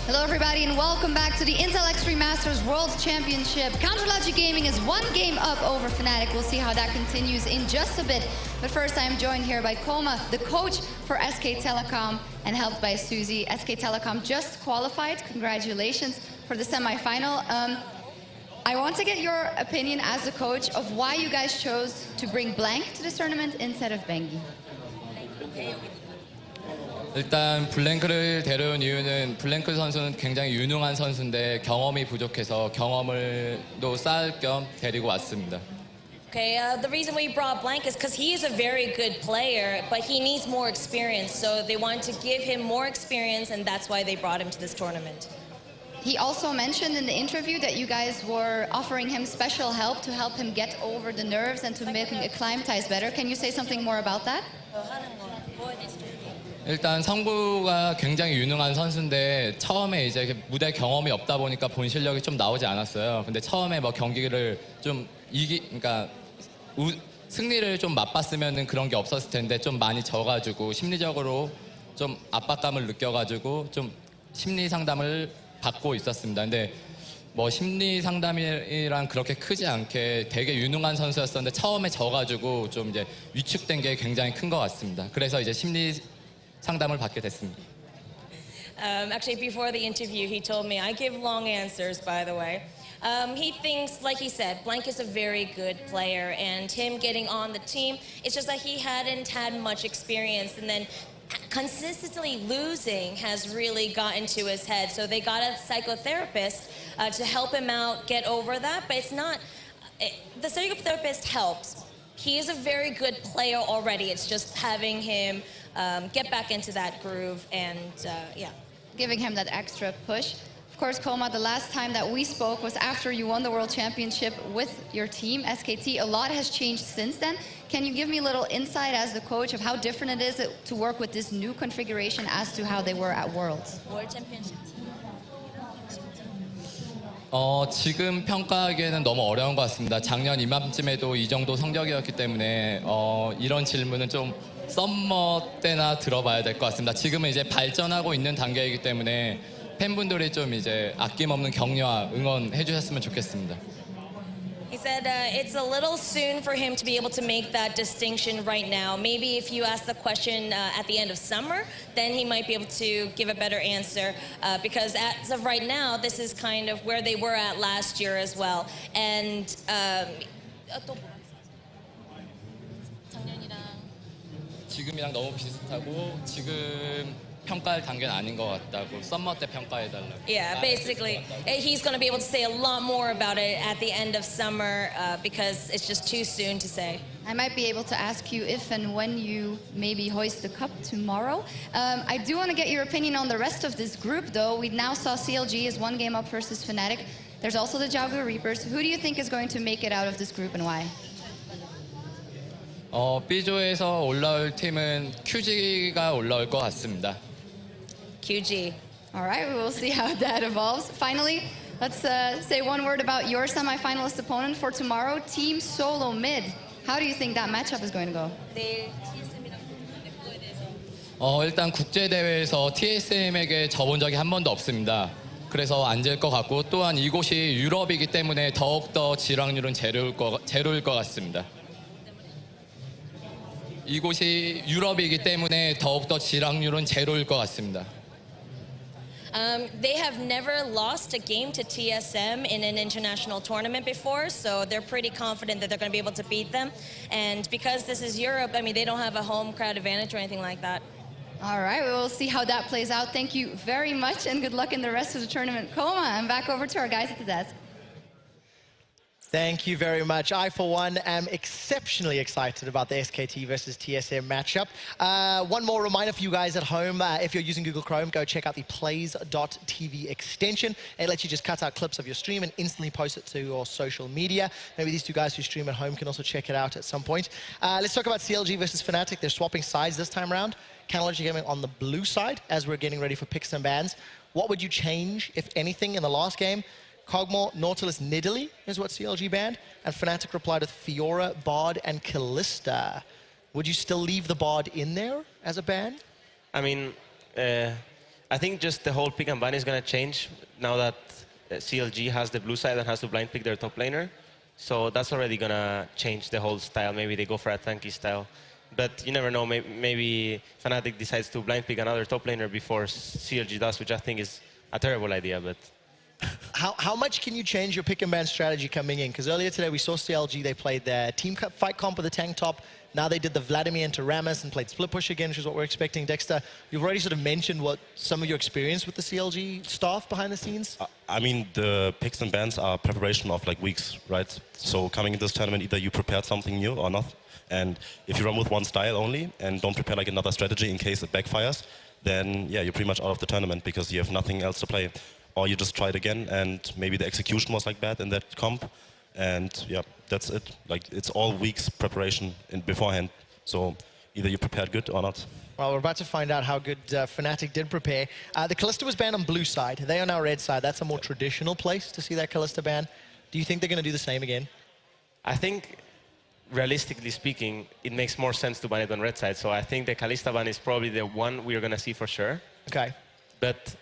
Hello everybody and welcome back to the Intel Extreme Masters World Championship. Counterlogic Gaming is one game up over Fnatic. We'll see how that continues in just a bit. But first I am joined here by Koma, the coach for SK Telecom, and helped by Suzy. SK Telecom just qualified. Congratulations for the semi-final. I want to get your opinion as the coach of why you guys chose to bring Blank to this tournament instead of Bengi. 일단 블랭크를 데려온 이유는 블랭크 선수는 굉장히 유능한 선수인데 경험이 부족해서 경험을 또 쌓을 겸 데리고 왔습니다. Okay, the reason we brought Blank is because he is a very good player, but he needs more experience. So they wanted to give him more experience, and that's why they brought him to this tournament. He also mentioned in the interview that you guys were offering him special help to help him get over the nerves and to make him acclimatize better. Can you say something more about that? 일단 성구가 굉장히 유능한 선수인데 처음에 이제 무대 경험이 없다 보니까 본 실력이 좀 나오지 않았어요. 근데 처음에 뭐 경기를 좀 그러니까 승리를 좀 맛봤으면은 그런 게 없었을 텐데 좀 많이 져가지고 심리적으로 좀 압박감을 느껴가지고 좀 심리 상담을 받고 있었습니다. 근데 뭐 심리 상담이랑 그렇게 크지 않게 되게 유능한 선수였었는데 처음에 져가지고 좀 이제 위축된 게 굉장히 큰 것 같습니다. 그래서 이제 심리 상담을 받게 됐습니다. Actually, before the interview, he told me, I give long answers, by the way. He thinks, like he said, Blank is a very good player, and him getting on the team, it's just that he hadn't had much experience, and then consistently losing has really gotten to his head. So they got a psychotherapist to help him out get over that, but it's not, the psychotherapist helps. He is a very good player already. It's just having him get back into that groove and yeah. Giving him that extra push. Of course, Koma, the last time that we spoke was after you won the World Championship with your team, SKT. A lot has changed since then. Can you give me a little insight as the coach of how different it is to work with this new configuration as to how they were at Worlds? World Championship. 지금 평가하기에는 너무 어려운 것 같습니다. 작년 이맘쯤에도 이 정도 성적이었기 때문에 이런 질문은 좀 썸머 때나 들어봐야 될 것 같습니다. 지금은 이제 발전하고 있는 단계이기 때문에 팬분들이 좀 이제 아낌없는 격려와 응원해 주셨으면 좋겠습니다. He said it's a little soon for him to be able to make that distinction right now. Maybe if you ask the question at the end of summer, then he might be able to give a better answer. Because as of right now, this is kind of where they were at last year as well. And 지금이랑 너무 비슷하고 지금 평가할 단계는 아닌 것 같다고 썸머 때 평가해달라고. yeah, basically, he's going to be able to say a lot more about it at the end of summer because it's just too soon to say. I might be able to ask you if and when you maybe hoist the cup tomorrow. I do want to get your opinion on the rest of this group, though. We now saw CLG is one game up versus Fnatic. There's also the Jaguar Reapers. Who do you think is going to make it out of this group and why? B조에서 올라올 팀은 QG가 올라올 것 같습니다. QG. All right, we will see how that evolves. Finally, let's say one word about your semi-finalist opponent for tomorrow, Team Solo Mid. How do you think that matchup is going to go? 일단 국제대회에서 TSM에게 져본 적이 한 번도 없습니다. 그래서 안 질 것 같고 또한 이곳이 유럽이기 때문에 더욱더 지락률은 제로일 것 같습니다. 이곳이 유럽이기 때문에 더욱더 지락률은 제로일 것 같습니다. They have never lost a game to TSM in an international tournament before, so they're pretty confident that they're going to be able to beat them. And because this is Europe, I mean, they don't have a home crowd advantage or anything like that. All right, we will see how that plays out. Thank you very much and good luck in the rest of the tournament. Koma, and back over to our guys at the desk. Thank you very much. I, for one, am exceptionally excited about the SKT versus TSM matchup. One more reminder for you guys at home, if you're using Google Chrome, go check out the plays.tv extension. It lets you just cut out clips of your stream and instantly post it to your social media. Maybe these two guys who stream at home can also check it out at some point. Let's talk about CLG versus Fnatic. They're swapping sides this time around. Counterlogic Gaming on the blue side as we're getting ready for picks and bans. What would you change, if anything, in the last game? Kog'Maw, Nautilus, Nidalee is what CLG banned, and Fnatic replied with Fiora, Bard, and Kalista. Would you still leave the Bard in there as a ban? I mean, I think just the whole pick and ban is going to change now that CLG has the blue side and has to blind pick their top laner. So that's already going to change the whole style. Maybe they go for a tanky style. But you never know. Maybe Fnatic decides to blind pick another top laner before CLG does, which I think is a terrible idea. But How much can you change your pick and ban strategy coming in? Because earlier today we saw CLG, they played their team fight comp with the tank top. Now they did the Vladimir into Rammus and played split push again, which is what we're expecting. Dexter, you've already sort of mentioned what some of your experience with the CLG staff behind the scenes. I mean, the picks and bans are preparation of like weeks, right? So coming into this tournament, either you prepared something new or not. And if you run with one style only and don't prepare like another strategy in case it backfires, then yeah, you're pretty much out of the tournament because you have nothing else to play. Or you just try it again and maybe the execution was like bad in that comp. And yeah, that's it. Like it's all weeks preparation beforehand. So either you prepared good or not. Well, we're about to find out how good Fnatic did prepare. The Kalista was banned on blue side. They are now red side. That's a more traditional place to see that Kalista ban. Do you think they're going to do the same again? I think, realistically speaking, it makes more sense to ban it on red side. So I think the Kalista ban is probably the one we're going to see for sure. Okay. But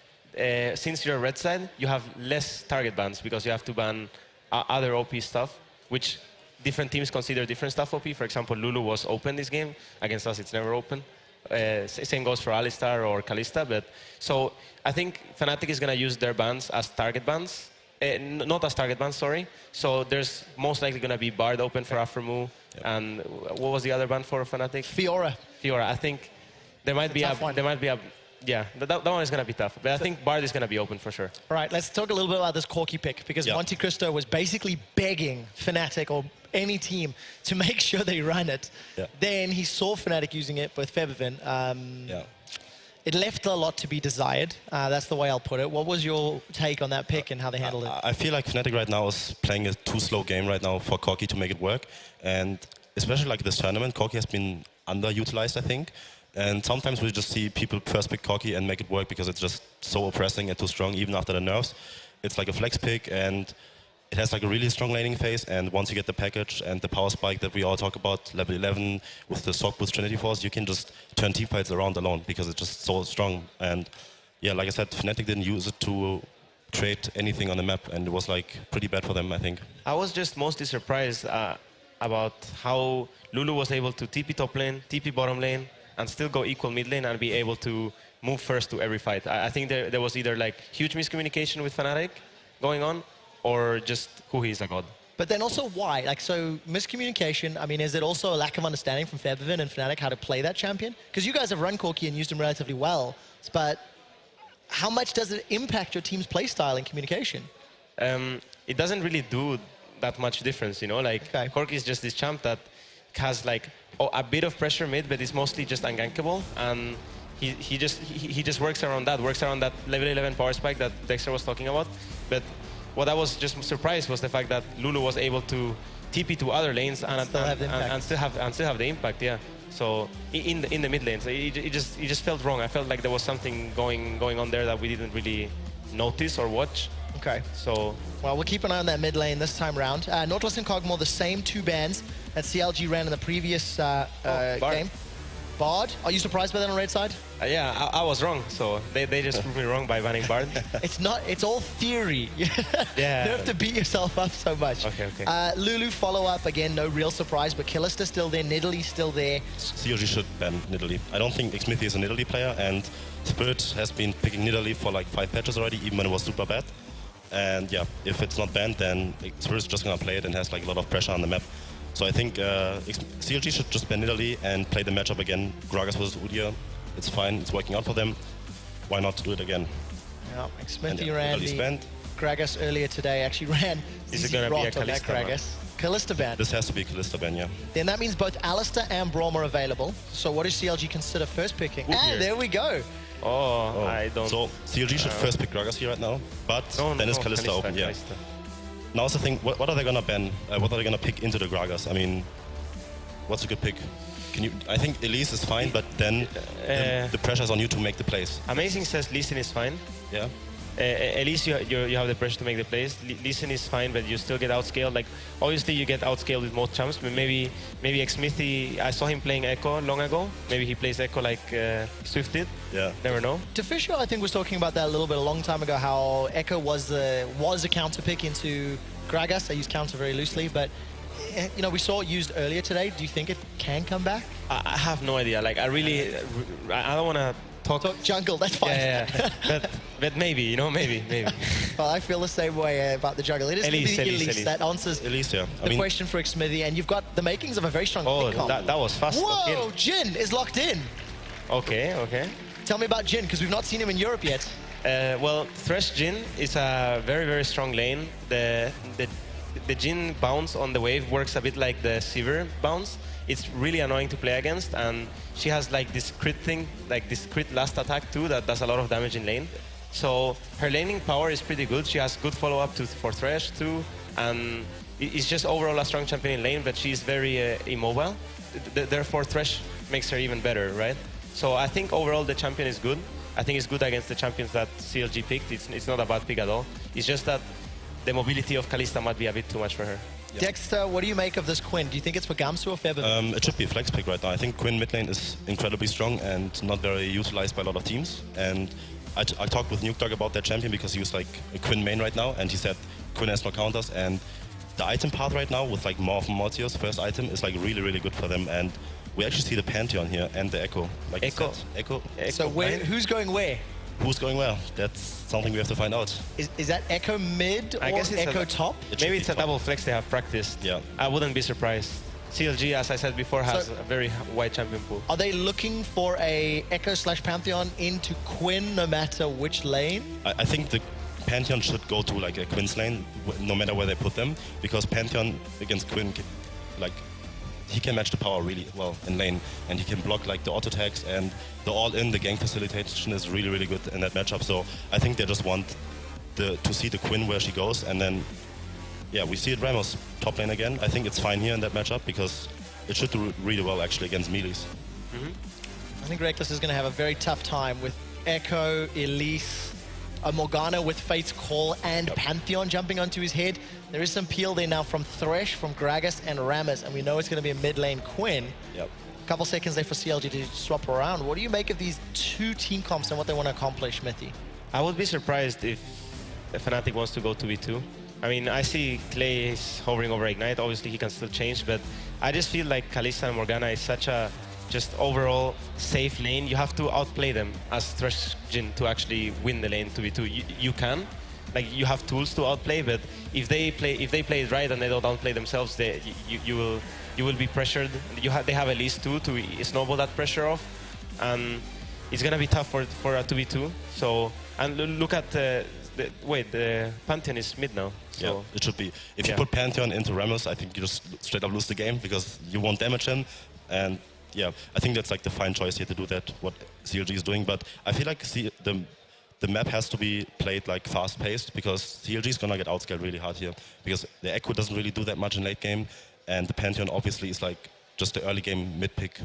since you're red side, you have less target bans because you have to ban other OP stuff, which different teams consider different stuff OP. For example, Lulu was open this game. Against us, it's never open. Same goes for Alistar or Kalista. But so I think Fnatic is going to use their bans as target bans. Not as target bans, sorry. So there's most likely going to be Bard open for Aphromoo. Yep. And what was the other ban for Fnatic? Fiora. Fiora. I think there might be a yeah, that one is going to be tough. But I think Bard is going to be open for sure. All right, let's talk a little bit about this Corki pick because Monte Cristo was basically begging Fnatic or any team to make sure they run it. Yeah. Then he saw Fnatic using it with Feathervin. It left a lot to be desired. That's the way I'll put it. What was your take on that pick and how they handled it? I feel like Fnatic right now is playing a too slow game right now for Corki to make it work. And especially like this tournament, Corki has been underutilized, I think. And sometimes we just see people first pick Corki and make it work because it's just so oppressing and too strong, even after the nerfs. It's like a flex pick, and it has like a really strong laning phase. And once you get the package and the power spike that we all talk about, level 11 with the Sock Boost Trinity Force, you can just turn team fights around alone because it's just so strong. And yeah, like I said, Fnatic didn't use it to create anything on the map, and it was like pretty bad for them, I think. I was just mostly surprised about how Lulu was able to TP top lane, TP bottom lane, and still go equal mid lane and be able to move first to every fight. I think there was either like huge miscommunication with Fnatic going on, or just who he is a god. But then also why? Like, so miscommunication, I mean, is it also a lack of understanding from Feathervin and Fnatic how to play that champion? Because you guys have run Corki and used him relatively well, but how much does it impact your team's playstyle and communication? It doesn't really do that much difference, you know? Like, Corki is just this champ that has like a bit of pressure mid, but it's mostly just ungankable, and he just works around that level 11 power spike that Dexter was talking about. But what I was just surprised was the fact that Lulu was able to TP to other lanes and still have the impact. Yeah. So in the mid lane, so it just felt wrong. I felt like there was something going on there that we didn't really notice or watch. Okay. So well, we'll keep an eye on that mid lane this time round. Nautilus and Kog'Maw, the same two bans that CLG ran in the previous game. Bard, are you surprised by that on red side? Yeah, I was wrong. So they just proved me wrong by banning Bard. It's all theory. Yeah. You don't have to beat yourself up so much. Okay. Lulu follow up again, no real surprise, but Kalista still there, Nidalee still there. CLG should ban Nidalee. I don't think Xmithy is a Nidalee player, and Spirit has been picking Nidalee for like 5 patches already, even when it was super bad. And yeah, if it's not banned, then Spirit's just gonna play it and has like a lot of pressure on the map. So I think CLG should just ban Nidalee and play the matchup again. Gragas versus Udyr. It's fine, it's working out for them. Why not do it again? Yeah, Smithy ran the Gragas earlier today, actually ran. Is it going to be a Kalista? Kalista ban. This has to be Kalista ban, yeah. Then that means both Alistar and Braum are available. So what does CLG consider first picking? And there we go. Oh, I don't... So CLG should first pick Gragas here right now, but then is Kalista open, yeah. Now it's the thing, what are they going to ban? What are they going to pick into the Gragas? I mean, what's a good pick? I think Elise is fine, but then the pressure's on you to make the plays. Amazing says Lee Sin is fine. Yeah. Elise, you have the pressure to make the plays. Lee Sin is fine, but you still get outscaled. Like, obviously, you get outscaled with most champs. But maybe Xmithy, I saw him playing Echo long ago. Maybe he plays Echo like Swift did. Yeah. Never know. Fisher, I think, was talking about that a little bit a long time ago, how Echo was a counter pick into Gragas. I use counter very loosely, but you know, we saw it used earlier today. Do you think it can come back? I have no idea. Like, I don't want to talk jungle, that's fine. Yeah. but maybe, you know, maybe. Well, I feel the same way about the jungle. It is Elise that answers Elise, yeah. the question for Xmithy, and you've got the makings of a very strong pick comp. that was fast. Whoa, Jin is locked in. Okay. Tell me about Jin, because we've not seen him in Europe yet. Well, Thresh Jin is a very, very strong lane. The Jin bounce on the wave works a bit like the Sivir bounce. It's really annoying to play against, and she has like this crit thing, like this crit last attack too, that does a lot of damage in lane. So her laning power is pretty good. She has good follow-up for Thresh too, and it's just overall a strong champion in lane, but she's very immobile. Therefore, Thresh makes her even better, right? So I think overall the champion is good. I think it's good against the champions that CLG picked. It's not a bad pick at all. It's just that the mobility of Kalista might be a bit too much for her. Yeah. Dexter, what do you make of this Quinn? Do you think it's for Gamsu or Febin? It should be a flex pick right now. I think Quinn mid lane is incredibly strong and not very utilized by a lot of teams. And I talked with Nuke Dog about that champion because he was like a Quinn main right now, and he said Quinn has no counters, and the item path right now with like Morph and Mortio's first item is like really, really good for them. And we actually see the Pantheon here and the Echo. Like Echo. So who's going where? Who's going where? That's something we have to find out. Is that Echo mid or Echo top? Maybe it's a double flex they have practiced. Yeah. I wouldn't be surprised. CLG, as I said before, has a very wide champion pool. Are they looking for a Echo/Pantheon into Quinn no matter which lane? I think the Pantheon should go to like a Quinn's lane, no matter where they put them, because Pantheon against Quinn, like, he can match the power really well in lane, and he can block like the auto attacks, and the all-in, the gank facilitation is really, really good in that matchup. So I think they just want to see the Quinn where she goes, and then, yeah, we see it Ramos top lane again. I think it's fine here in that matchup because it should do really well actually against melees. I think Reckless is going to have a very tough time with Echo, Elise, a Morgana with Fate's Call and Pantheon jumping onto his head. There is some peel there now from Thresh, from Gragas and Rammus, and we know it's going to be a mid lane Quinn. Yep. A couple seconds there for CLG to swap around. What do you make of these two team comps and what they want to accomplish, Smithy? I would be surprised if Fnatic wants to go 2v2. I mean, I see Clay is hovering over Ignite. Obviously, he can still change, but I just feel like Kalista and Morgana is such a just overall safe lane. You have to outplay them as Thresh Jin to actually win the lane 2v2. You can, like, you have tools to outplay, but if they play it right and they don't outplay themselves, you will be pressured. They have at least two to snowball that pressure off, and it's gonna be tough for a 2v2. So, and look at the Pantheon is mid now. So. Yeah, it should be. If you put Pantheon into Ramos, I think you just straight up lose the game because you won't damage him. And yeah, I think that's like the fine choice here to do that, what CLG is doing. But I feel like the map has to be played like fast-paced because CLG is gonna get outscaled really hard here because the Echo doesn't really do that much in late game, and the Pantheon obviously is like just the early game mid pick.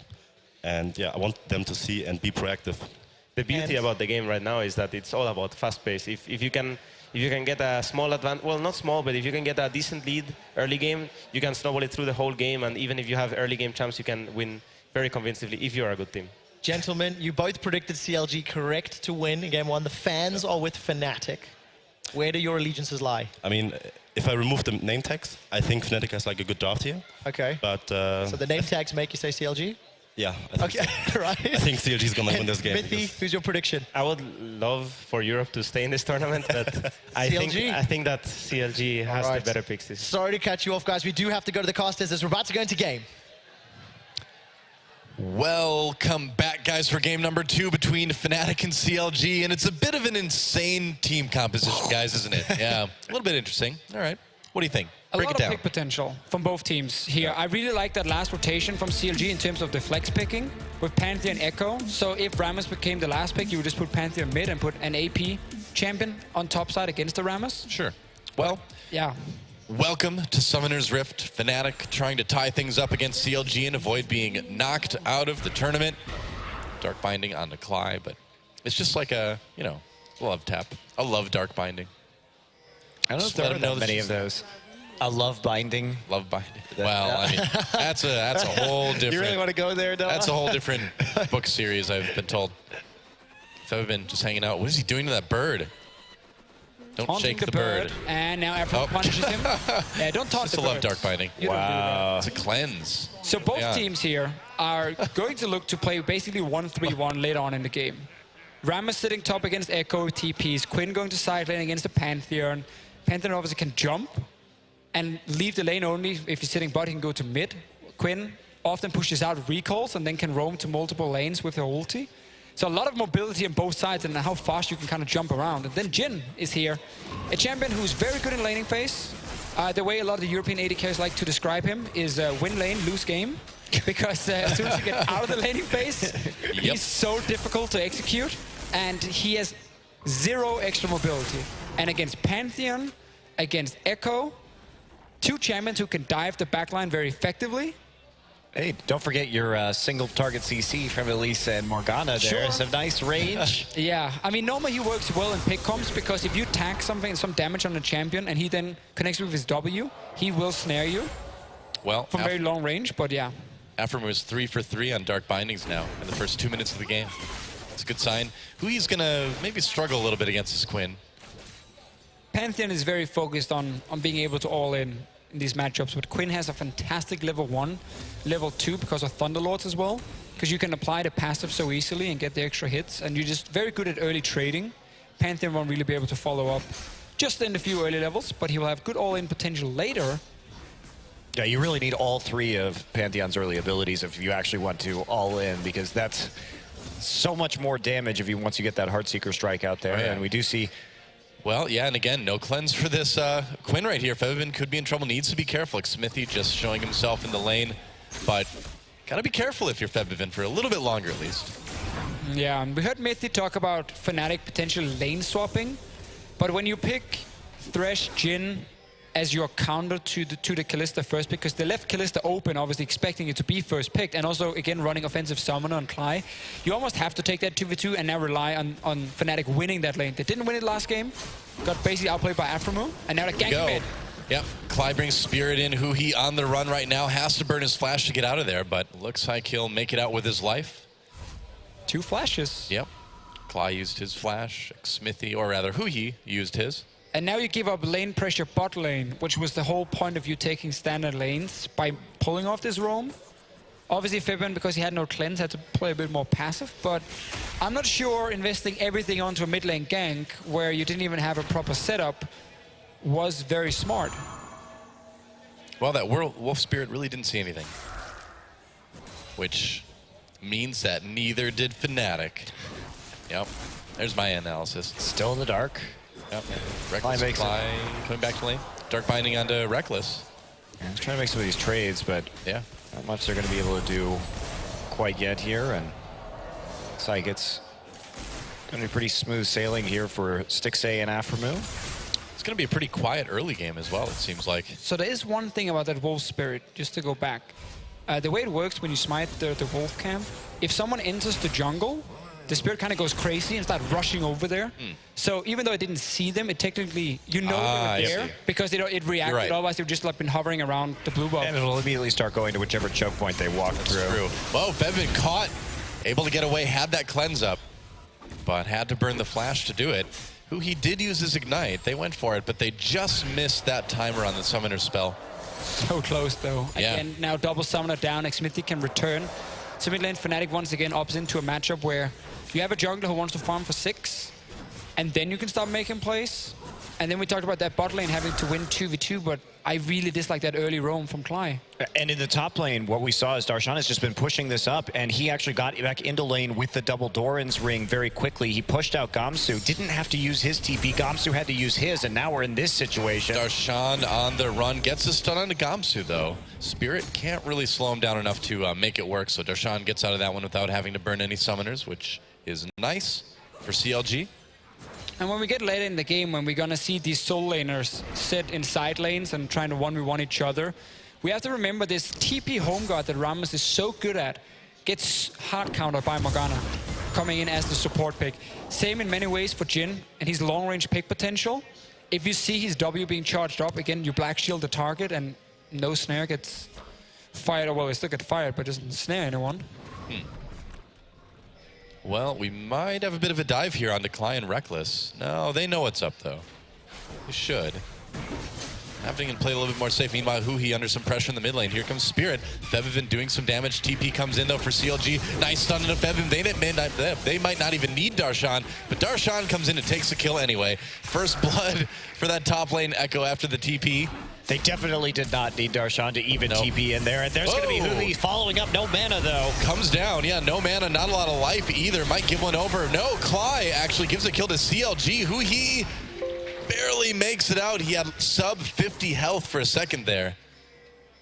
And yeah, I want them to see and be proactive. The beauty about the game right now is that it's all about fast pace. If you can get a small advantage, well, not small, but if you can get a decent lead early game, you can snowball it through the whole game, and even if you have early game champs, you can win very convincingly if you're a good team. Gentlemen, you both predicted CLG correct to win in game one. The fans are with Fnatic. Where do your allegiances lie? I mean, if I remove the name tags, I think Fnatic has like a good draft here. Okay. But so the name tags make you say CLG? Yeah, I think so. Right. I think CLG is going to win this game. Smithy, who's your prediction? I would love for Europe to stay in this tournament, but I think that CLG has the better picks this. Sorry to cut you off, guys. We do have to go to the casters as we're about to go into game. Welcome back, guys, for game number 2 between Fnatic and CLG, and it's a bit of an insane team composition, guys, isn't it? Yeah, a little bit interesting. All right, what do you think? Break it down. A lot of pick potential from both teams here. I really like that last rotation from CLG in terms of the flex picking with Pantheon Echo. So if Rammus became the last pick, you would just put Pantheon mid and put an AP champion on top side against the Rammus. Sure. Well, yeah. Welcome to Summoner's Rift. Fnatic trying to tie things up against CLG and avoid being knocked out of the tournament. Dark Binding on the Cly, but it's just like a, you know, Love tap. I love dark binding. I don't know if Just there let are him know that that many of those. A love binding. Love binding. Well, I mean, that's a whole different. You really want to go there, Noah? That's a whole different book series, I've been told. Fevin just hanging out. What is he doing to that bird? Don't Taunting shake the bird. And now Afro punishes him. Yeah, don't taunt Just the love bird. dark binding. Wow. It's a cleanse. So both Yeah. teams here are going to look to play basically 1-3-1 later on in the game. Ram is sitting top against Echo, TPs. Quinn going to side lane against the Pantheon. Pantheon obviously can jump and leave the lane only. If he's sitting bot, he can go to mid. Quinn often pushes out recalls and then can roam to multiple lanes with her ulti. So a lot of mobility on both sides and how fast you can kind of jump around. And then Jin is here, a champion who's very good in laning phase. The way a lot of the European AD carries like to describe him is win lane, lose game. Because as soon as you get out of the laning phase, he's so difficult to execute. And he has zero extra mobility. And against Pantheon, against Echo, two champions who can dive the backline very effectively. Hey, don't forget your single target CC from Elisa and Morgana there. Sure. Some nice range. Yeah, I mean, normally he works well in pick comps because if you tag something, some damage on a champion, and he then connects with his W, he will snare you Well, from very long range, but yeah. Afram was 3 for 3 on dark bindings now in the first 2 minutes of the game. It's a good sign. Hui's gonna maybe struggle a little bit against his Quinn. Pantheon is very focused on being able to all in these matchups, but Quinn has a fantastic level 1, level 2 because of Thunderlords as well, because you can apply the passive so easily and get the extra hits, and you're just very good at early trading. Pantheon won't really be able to follow up just in the few early levels, but he will have good all-in potential later. Yeah, you really need all three of Pantheon's early abilities if you actually want to all in, because that's so much more damage if you once you get that Heartseeker strike out there. Oh, yeah. And we do see. Well, yeah, and again, no cleanse for this Quinn right here. Fevin could be in trouble, needs to be careful. Like Smithy just showing himself in the lane, but gotta be careful if you're Fevin for a little bit longer at least. Yeah, and we heard Mithy talk about Fnatic potential lane swapping, but when you pick Thresh, Jhin as your counter to the Kalista first, because they left Kalista open, obviously expecting it to be first picked, and also, again, running offensive summoner on Cly, you almost have to take that 2v2 and now rely on Fnatic winning that lane. They didn't win it last game, got basically outplayed by Aframu, and now they're ganking mid. Yep, Cly brings Spirit in, Huhi on the run right now, has to burn his flash to get out of there, but looks like he'll make it out with his life. 2 flashes. Yep, Cly used his flash, Smithy, or rather Huhi used his. And now you give up lane pressure bot lane, which was the whole point of you taking standard lanes by pulling off this roam. Obviously Fibin, because he had no cleanse, had to play a bit more passive, but I'm not sure investing everything onto a mid lane gank where you didn't even have a proper setup was very smart. Well, that Wolf Spirit really didn't see anything. Which means that neither did Fnatic. Yep, there's my analysis. Still in the dark. Yep. Reckless Cly coming back to lane. Dark binding onto Reckless. Yeah, he's trying to make some of these trades, but yeah, not much they're going to be able to do quite yet here. And looks like it's going to be pretty smooth sailing here for Stixxay and Aframu. It's going to be a pretty quiet early game as well, it seems like. So there is one thing about that Wolf Spirit, just to go back. The way it works when you smite the Wolf camp, if someone enters the jungle, the Spirit kind of goes crazy and starts rushing over there. So even though I didn't see them, it technically, you know they were there because it reacted. Right. Otherwise, they've just like been hovering around the blue buff. And it'll immediately start going to whichever choke point they walk through. True. Whoa, Fevin caught, able to get away, had that cleanse up, but had to burn the flash to do it. He did use his ignite. They went for it, but they just missed that timer on the summoner spell. So close though. Yeah. Again, now double summoner down. Smithy can return. So mid lane Fnatic once again opts into a matchup where you have a jungler who wants to farm for 6, and then you can start making plays. And then we talked about that bot lane having to win 2v2, but I really dislike that early roam from Cly. And in the top lane, what we saw is Darshan has just been pushing this up, and he actually got back into lane with the double Doran's ring very quickly. He pushed out Gamsu, didn't have to use his TP. Gamsu had to use his, and now we're in this situation. Darshan on the run, gets a stun onto Gamsu though. Spirit can't really slow him down enough to make it work, so Darshan gets out of that one without having to burn any summoners, which is nice for CLG. And when we get later in the game, when we're gonna see these soul laners sit in side lanes and trying to 1v1 each other, we have to remember this TP home guard that Ramos is so good at gets hard countered by Morgana. coming in as the support pick. Same in many ways for Jhin and his long-range pick potential. If you see his W being charged up, again, you black shield the target and no snare gets fired. Well, it still gets fired, but doesn't snare anyone. Well, we might have a bit of a dive here onto Cly and Reckless. No, they know what's up, though. They should. Having him play a little bit more safe. Meanwhile, Huhi under some pressure in the mid lane. Here comes Spirit. Febiven doing some damage. TP comes in, though, for CLG. Nice stun into Febiven. They might not even need Darshan, but Darshan comes in and takes the kill anyway. First blood for that top lane Echo after the TP. They definitely did not need Darshan to even TP in there. And there's going to be Huhi following up. No mana, though. Comes down. Yeah, no mana, not a lot of life either. Might give one over. No, Cly actually gives a kill to CLG. Huhi barely makes it out. He had sub 50 health for a second there.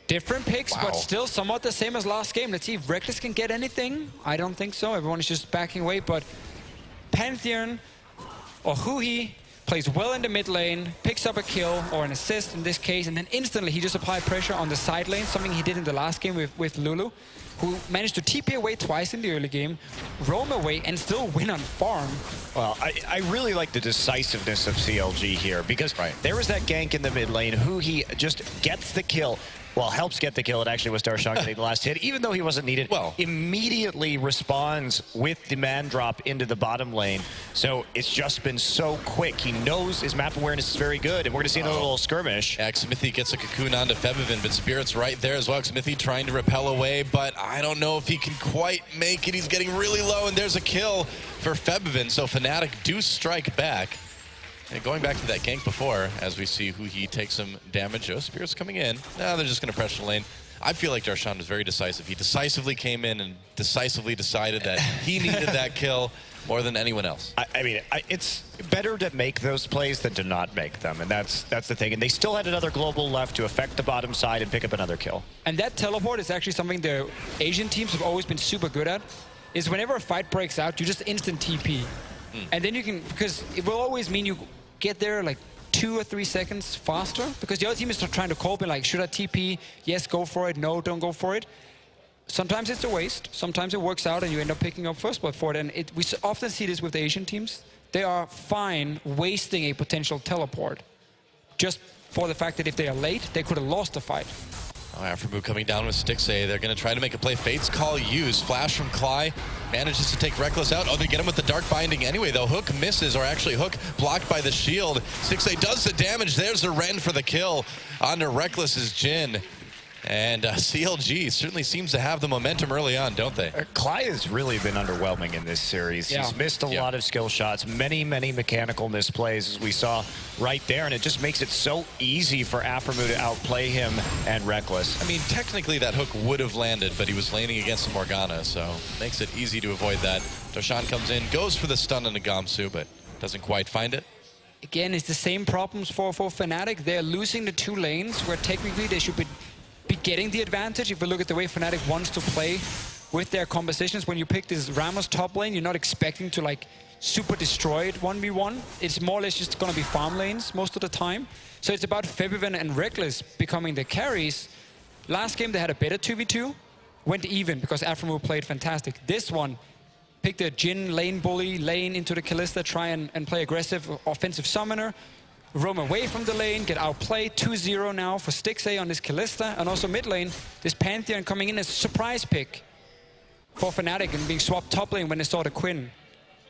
Different picks, Wow. but still somewhat the same as last game. Let's see if Reckless can get anything. I don't think so. Everyone is just backing away, but Pantheon or Huhi plays well in the mid lane, picks up a kill or an assist in this case, and then instantly he just applied pressure on the side lane, something he did in the last game with Lulu, who managed to TP away twice in the early game, roam away, and still win on farm. Well, I really like the decisiveness of CLG here, because there was that gank in the mid lane. Huhi just gets the kill. Well, helps get the kill. It actually was Darshan getting the last hit, even though he wasn't needed. Well, immediately responds with the man drop into the bottom lane. So it's just been so quick. He knows his map awareness is very good, and we're going to see another little skirmish. Yeah, Smithy gets a cocoon onto Febiven, but Spirit's right there as well. Smithy trying to repel away, but I don't know if he can quite make it. He's getting really low, and there's a kill for Febiven. So Fnatic do strike back. And going back to that gank before, as we see Huhi take some damage. Oh, Spirit's coming in. Now they're just going to pressure the lane. I feel like Darshan was very decisive. He decisively came in and decisively decided that he needed that kill more than anyone else. I mean, it's better to make those plays than to not make them, and that's the thing. And they still had another global left to affect the bottom side and pick up another kill. And that teleport is actually something the Asian teams have always been super good at, is whenever a fight breaks out, you just instant TP. And then you can, because it will always mean you get there like 2 or 3 seconds faster, because the other team is trying to cope and like, should I TP? Yes, go for it. No, don't go for it. Sometimes it's a waste. Sometimes it works out and you end up picking up first blood for it. And we often see this with the Asian teams. They are fine wasting a potential teleport just for the fact that if they are late, they could have lost the fight. Oh, Afromu coming down with Stixay. They're going to try to make a play. Fate's Call used. Flash from Cly. Manages to take Reckless out. Oh, they get him with the Dark Binding anyway, though. Hook misses, or actually Hook blocked by the shield. Stixay does the damage. There's the Ren for the kill onto Reckless's Jhin. And CLG certainly seems to have the momentum early on, don't they? Cly has really been underwhelming in this series. Yeah. He's missed a lot of skill shots, many mechanical misplays, as we saw right there, and it just makes it so easy for Afromu to outplay him and Reckless. I mean, technically that hook would have landed, but he was laning against Morgana, so makes it easy to avoid that. Darshan comes in, goes for the stun on the Gamsu, but doesn't quite find it. Again, it's the same problems for Fnatic. They're losing the 2 lanes where technically they should be getting the advantage. If we look at the way Fnatic wants to play with their compositions, when you pick this Ramos top lane, you're not expecting to like super destroy it 1v1. It's more or less just going to be farm lanes most of the time. So it's about Febiven and Reckless becoming the carries. Last game they had a better 2v2, went even because Afromu played fantastic. This one picked a Jhin lane bully, lane into the Kalista, try and play aggressive offensive summoner, roam away from the lane, get outplayed. 2-0 now for Stixay on this Kalista. And also mid lane, this Pantheon coming in as a surprise pick for Fnatic and being swapped top lane when they saw the Quinn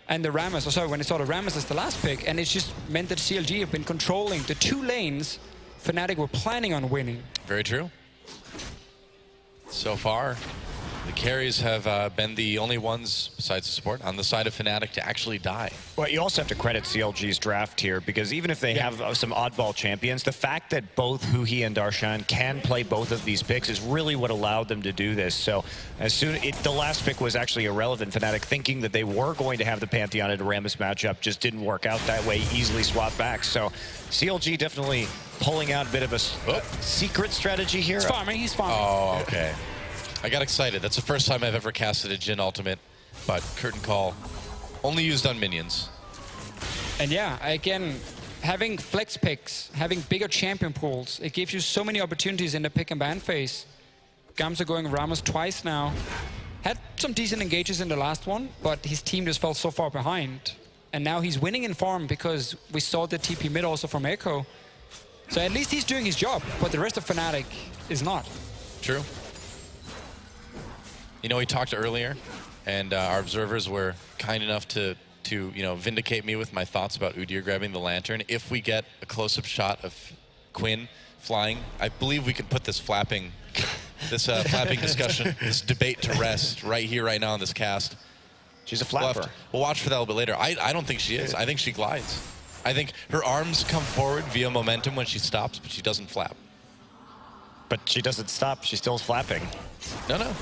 and the Rammus, or sorry, when they saw the Rammus as the last pick. And it's just meant that CLG have been controlling the 2 lanes Fnatic were planning on winning. Very true. So far, the carries have been the only ones, besides the support, on the side of Fnatic to actually die. Well, you also have to credit CLG's draft here, because even if they have some oddball champions, the fact that both Huhi and Darshan can play both of these picks is really what allowed them to do this. So as soon the last pick was actually irrelevant. Fnatic thinking that they were going to have the Pantheon and Rammus matchup just didn't work out that way, easily swapped back. So CLG definitely pulling out a bit of a secret strategy here. He's farming, he's farming. Oh, okay. I got excited. That's the first time I've ever casted a Jhin ultimate, but Curtain Call only used on minions. And yeah, again, having flex picks, having bigger champion pools, it gives you so many opportunities in the pick and ban phase. Gamsu going Ramos twice now. Had some decent engages in the last one, but his team just fell so far behind. And now he's winning in farm because we saw the TP mid also from Echo. So at least he's doing his job, but the rest of Fnatic is not. True. You know, we talked earlier, and our observers were kind enough to vindicate me with my thoughts about Udyr grabbing the lantern. If we get a close-up shot of Quinn flying, I believe we can put this flapping discussion, this debate to rest right here, right now in this cast. She's a flapper. We'll watch for that a little bit later. I don't think she is. I think she glides. I think her arms come forward via momentum when she stops, but she doesn't flap. But she doesn't stop. She's still flapping. No,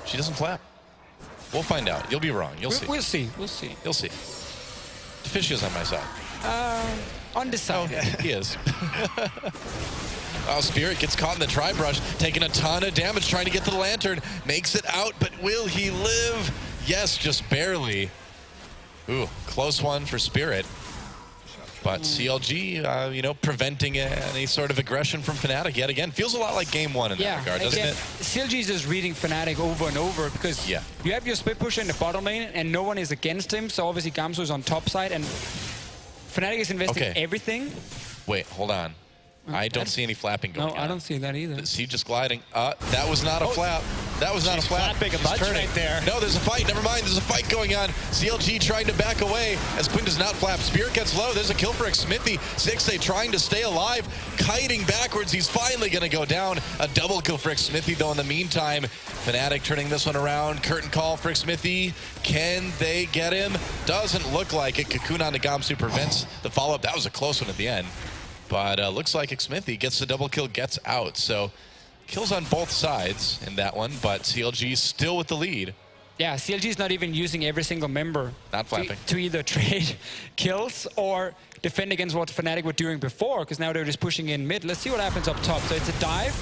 she doesn't flap. We'll find out. You'll be wrong. You'll see. We'll see. We'll see. You'll see. Deficio's on my side. Undecided. Oh, he is. Oh, Spirit gets caught in the tri-brush, taking a ton of damage, trying to get to the lantern. Makes it out, but will he live? Yes, just barely. Ooh, close one for Spirit. But CLG, preventing any sort of aggression from Fnatic yet again. Feels a lot like game one in that regard, doesn't it? CLG is just reading Fnatic over and over because you have your split pusher in the bottom lane and no one is against him. So obviously Gamsu is on top side and Fnatic is investing everything. Wait, hold on. I don't see any flapping going on. No, I don't see that either. Is he just gliding? That was not a flap. That was not a flap. Flapping a bunch right there. No, there's a fight. Never mind. There's a fight going on. CLG trying to back away as Quinn does not flap. Spirit gets low. There's a kill for Xmithy. Sixte trying to stay alive. Kiting backwards. He's finally going to go down. A double kill for Xmithy, though, in the meantime. Fnatic turning this one around. Curtain call for Xmithy. Can they get him? Doesn't look like it. Cocoon on the Gamsu prevents the follow-up. That was a close one at the end. But looks like Xmithy gets the double kill, gets out. So kills on both sides in that one, but CLG still with the lead. Yeah, CLG is not even using every single member not flapping. To either trade kills or defend against what Fnatic were doing before, because now they're just pushing in mid. Let's see what happens up top. So it's a dive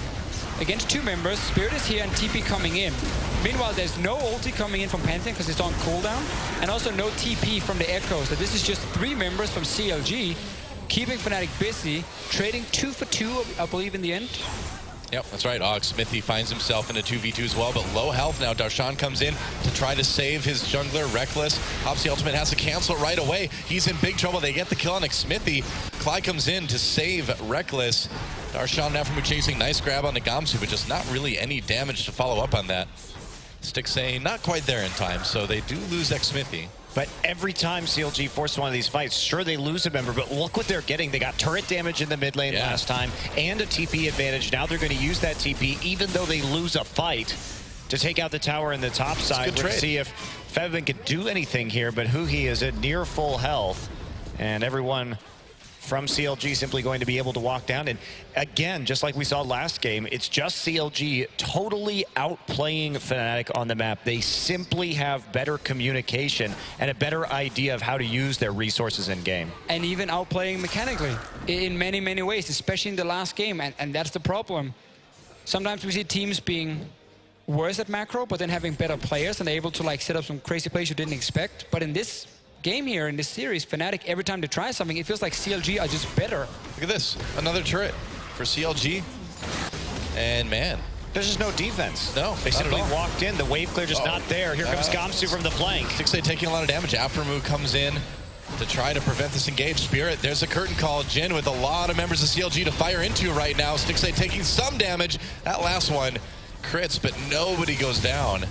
against two members. Spirit is here and TP coming in. Meanwhile, there's no ulti coming in from Pantheon because it's on cooldown, and also no TP from the Echo. So this is just three members from CLG keeping Fnatic busy, trading 2 for 2, I believe, in the end. Yep, that's right. Xmithy finds himself in a 2v2 as well, but low health now. Darshan comes in to try to save his jungler, Reckless. Hops the ultimate, has to cancel it right away. He's in big trouble. They get the kill on Xmithy. Clyde comes in to save Reckless. Darshan now from chasing. Nice grab on the Gamsu, but just not really any damage to follow up on that. Stixxay not quite there in time, so they do lose Xmithy. But every time CLG forces one of these fights, sure, they lose a member, but look what they're getting. They got turret damage in the mid lane last time and a TP advantage. Now they're going to use that TP, even though they lose a fight, to take out the tower in the top side. Let's see if Fevin can do anything here, but Huhi is at near full health. And everyone from CLG simply going to be able to walk down. And again, just like we saw last game, it's just CLG totally outplaying Fnatic on the map. They simply have better communication and a better idea of how to use their resources in game. And even outplaying mechanically in many, many ways, especially in the last game. And that's the problem. Sometimes we see teams being worse at macro, but then having better players and they're able to set up some crazy plays you didn't expect. But in this game here, in this series, Fnatic, every time they try something, it feels like CLG are just better. Look at this. Another turret for CLG. And man, there's just no defense. No, they simply walked in. The wave clear just not there. Here comes Gamsu from the flank. Stixxay taking a lot of damage. Aftermove comes in to try to prevent this engage. Spirit, there's a curtain call. Jin with a lot of members of CLG to fire into right now. Stixxay taking some damage. That last one crits, but nobody goes down.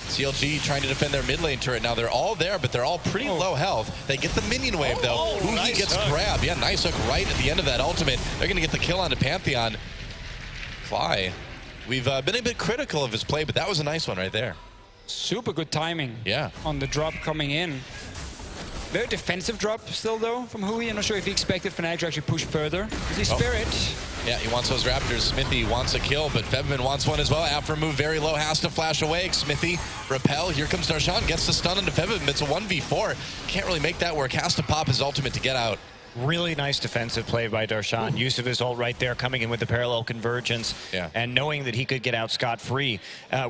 CLG trying to defend their mid lane turret. Now they're all there, but they're all pretty low health. They get the minion wave though. Huhi gets grabbed. Yeah, nice hook right at the end of that ultimate. They're going to get the kill onto Pantheon. Fly. We've been a bit critical of his play, but that was a nice one right there. Super good timing. Yeah. On the drop coming in. Very defensive drop still though from Huhi. I'm not sure if he expected Fnatic to actually push further. Is he Spirit? Yeah, he wants those Raptors. Smithy wants a kill, but Fevman wants one as well. After move very low, has to flash away. Smithy, repel. Here comes Darshan, gets the stun into Fevman. It's a 1v4. Can't really make that work. Has to pop his ultimate to get out. Really nice defensive play by Darshan. Use of his ult right there, coming in with the parallel convergence, and knowing that he could get out scot-free.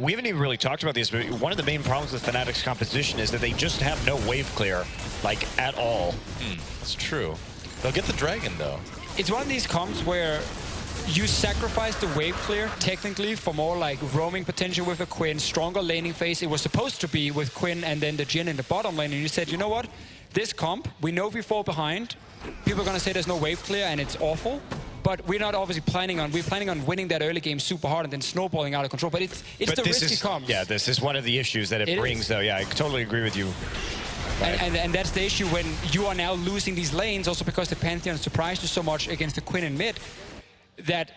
We haven't even really talked about this, but one of the main problems with Fnatic's composition is that they just have no wave clear, at all. That's true. They'll get the dragon, though. It's one of these comps where you sacrificed the wave clear technically for more like roaming potential with a Quinn, stronger laning phase. It was supposed to be with Quinn and then the Jhin in the bottom lane, and you said, you know what? This comp, we know if we fall behind, people are gonna say there's no wave clear and it's awful. But we're not obviously planning on winning that early game super hard and then snowballing out of control. But it's the risky comp. Yeah, this is one of the issues that it brings, though. Yeah, I totally agree with you. And that's the issue when you are now losing these lanes, also because the Pantheon surprised you so much against the Quinn in mid, that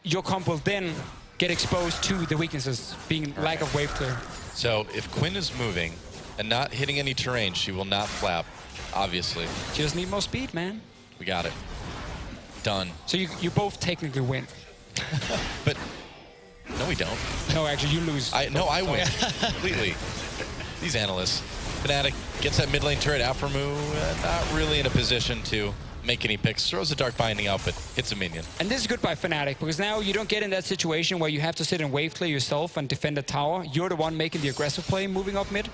your comp will then get exposed to the weaknesses, being lack of wave clear. So if Quinn is moving and not hitting any terrain, she will not flap, obviously. She just need more speed, man. We got it. Done. So you both technically win. But no, we don't. No, actually, you lose. I win completely. These analysts. Fnatic gets that mid lane turret. Aphromoo, not really in a position to make any picks. Throws a Dark Binding out, but hits a minion. And this is good by Fnatic, because now you don't get in that situation where you have to sit and wave clear yourself and defend a tower. You're the one making the aggressive play, moving up mid.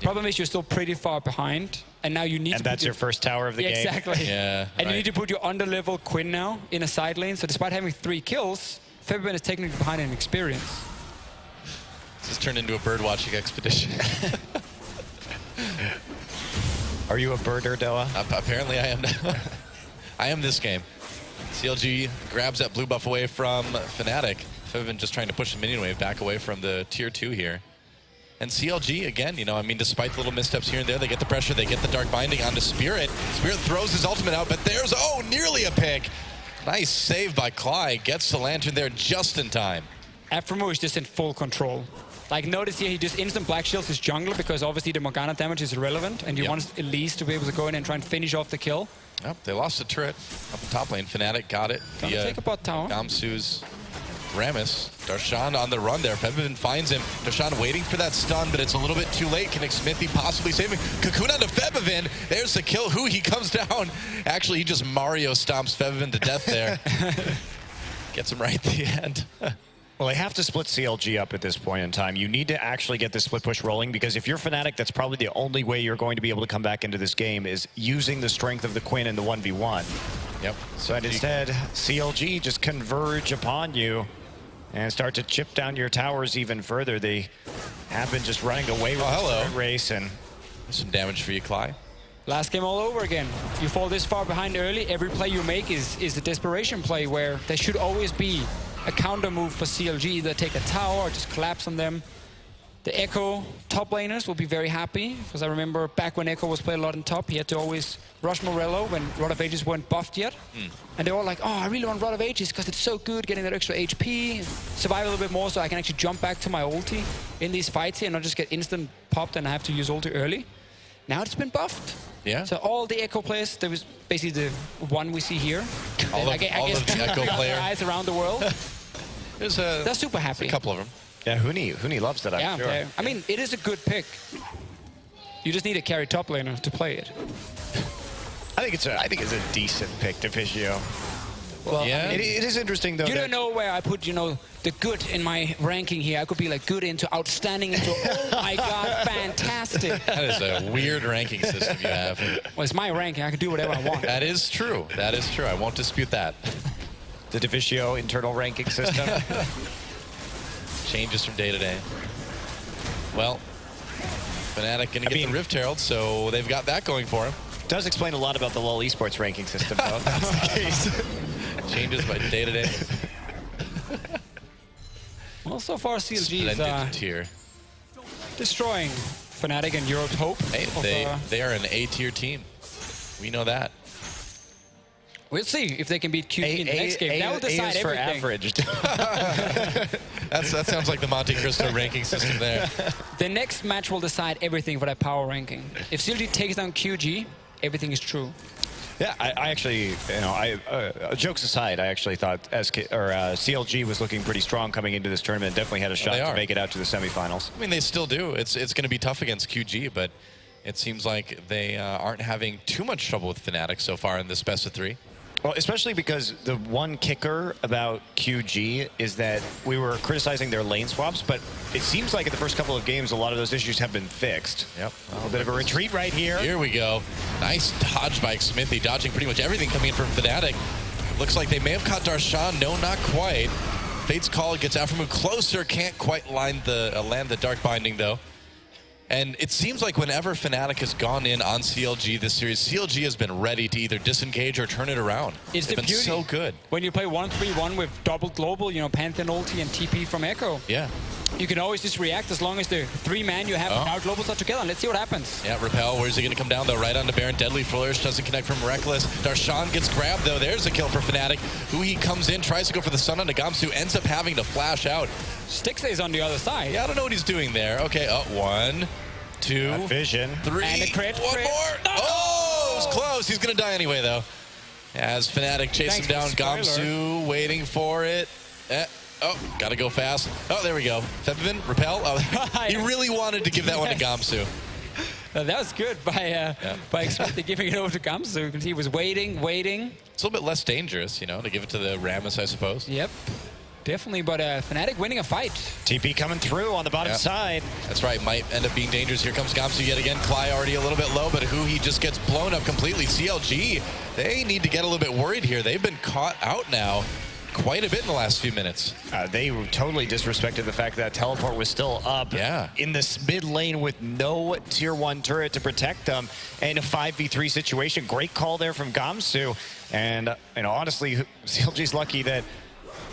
Problem is you're still pretty far behind, and now you need to. And that's your first tower of the game. Exactly. Yeah. And you need to put your under-level Quinn now in a side lane. So despite having 3 kills, Febiven is technically behind in experience. This has turned into a bird-watching expedition. Are you a birder, Doa? Apparently I am now. I am this game. CLG grabs that blue buff away from Fnatic. Febiven just trying to push the minion wave back away from the tier 2 here. And CLG, again, you know, I mean, despite the little missteps here and there, they get the pressure, they get the Dark Binding onto Spirit. Spirit throws his ultimate out, but there's, oh, nearly a pick. Nice save by Clyde. Gets the Lantern there just in time. Aphromoo is just in full control. Like, notice here, he just instant black shields his jungler because obviously the Morgana damage is irrelevant, and you want Elise to be able to go in and try and finish off the kill. Yep, they lost the turret up the top lane. Fnatic got it. Take a bot tower. Gamsu's Rammus. Darshan on the run there. Febiven finds him. Darshan waiting for that stun, but it's a little bit too late. Can Smithy possibly save him? Cocoon onto Febiven. There's the kill. Who he comes down. Actually, he just Mario stomps Febiven to death there. Gets him right at the end. Well, they have to split CLG up at this point in time. You need to actually get this split push rolling, because if you're Fnatic, that's probably the only way you're going to be able to come back into this game is using the strength of the Quinn in the 1v1. Yep. So instead, CLG just converge upon you and start to chip down your towers even further. They have been just running away with the race. And some damage for you, Clyde. Last game all over again. You fall this far behind early, every play you make is a desperation play where there should always be a counter move for CLG, either take a tower or just collapse on them. The Echo top laners will be very happy, because I remember back when Echo was played a lot in top, he had to always rush Morello when Rod of Ages weren't buffed yet. And they were all like, oh, I really want Rod of Ages because it's so good, getting that extra HP, survive a little bit more so I can actually jump back to my ulti in these fights here and not just get instant popped and I have to use ulti early. Now it's been buffed. Yeah. So all the Echo players, there was basically the one we see here. All of the Echo players. Eyes around the world. They're super happy. A couple of them. yeah, Huni loves that, I'm sure. I mean, it is a good pick. You just need a carry top laner to play it. I think it's a decent pick, Deficio. Well, yeah. It is interesting, though. You don't know where I put, you know, the good in my ranking here. I could be like good into outstanding into, oh my God, fantastic. That is a weird ranking system you have. Well, it's my ranking. I can do whatever I want. That is true. That is true. I won't dispute that. The Deficio internal ranking system. Changes from day to day. Well, Fnatic going to get the Rift Herald, so they've got that going for them. Does explain a lot about the LoL esports ranking system, though. That's the case. Changes by day to day. Well, so far CLG is destroying Fnatic and Europe's hope. Hey, they are an A-tier team. We know that. We'll see if they can beat QG in the next game. That will decide for everything. averaged. That sounds like the Monte Cristo ranking system there. The next match will decide everything for that power ranking. If CLG takes down QG, everything is true. Yeah, I actually, you know, jokes aside, I actually thought CLG was looking pretty strong coming into this tournament. Definitely had a shot to make it out to the semifinals. I mean, they still do. It's going to be tough against QG, but it seems like they aren't having too much trouble with Fnatic so far in this best of 3. Well, especially because the one kicker about QG is that we were criticizing their lane swaps, but it seems like in the first couple of games, a lot of those issues have been fixed. Yep. A little bit of a retreat right here. Here we go. Nice dodge by Smithy, dodging pretty much everything coming in from Fnatic. Looks like they may have caught Darshan. No, not quite. Fate's Call gets Aftermoon closer. Can't quite land the Dark Binding, though. And it seems like whenever Fnatic has gone in on CLG this series, CLG has been ready to either disengage or turn it around. It's They've been beauty. so good. When you play 1-3-1 with double global, you know, Pantheon ulti and TP from Echo. Yeah. You can always just react as long as the 3-man you have now globals are together. Let's see what happens. Yeah, Repel, where's he going to come down, though? Right onto Baron. Deadly Flourish doesn't connect from Reckless. Darshan gets grabbed, though. There's a kill for Fnatic. He comes in, tries to go for the stun on Gamsu, ends up having to flash out. Stixay's on the other side. Yeah, I don't know what he's doing there. Okay, 1, 2, That vision. 3, And a crit. one Crit. more. No! Oh, it was close. He's going to die anyway, though. As Fnatic chase him down, Thanks for the spoiler. Gamsu waiting for it. Gotta go fast. Oh, there we go. Febvin, Repel. Oh, he really wanted to give that one to Gamsu. That was good by explicitly giving it over to Gamsu because he was waiting. It's a little bit less dangerous, you know, to give it to the Rammus, I suppose. Yep, definitely. But Fnatic winning a fight. TP coming through on the bottom side. That's right, might end up being dangerous. Here comes Gamsu yet again. Cly already a little bit low, but he just gets blown up completely. CLG, they need to get a little bit worried here. They've been caught out now quite a bit in the last few minutes. They totally disrespected the fact that teleport was still up in this mid lane with no tier 1 turret to protect them in a 5v3 situation. Great call there from Gamsu. And honestly, CLG's lucky that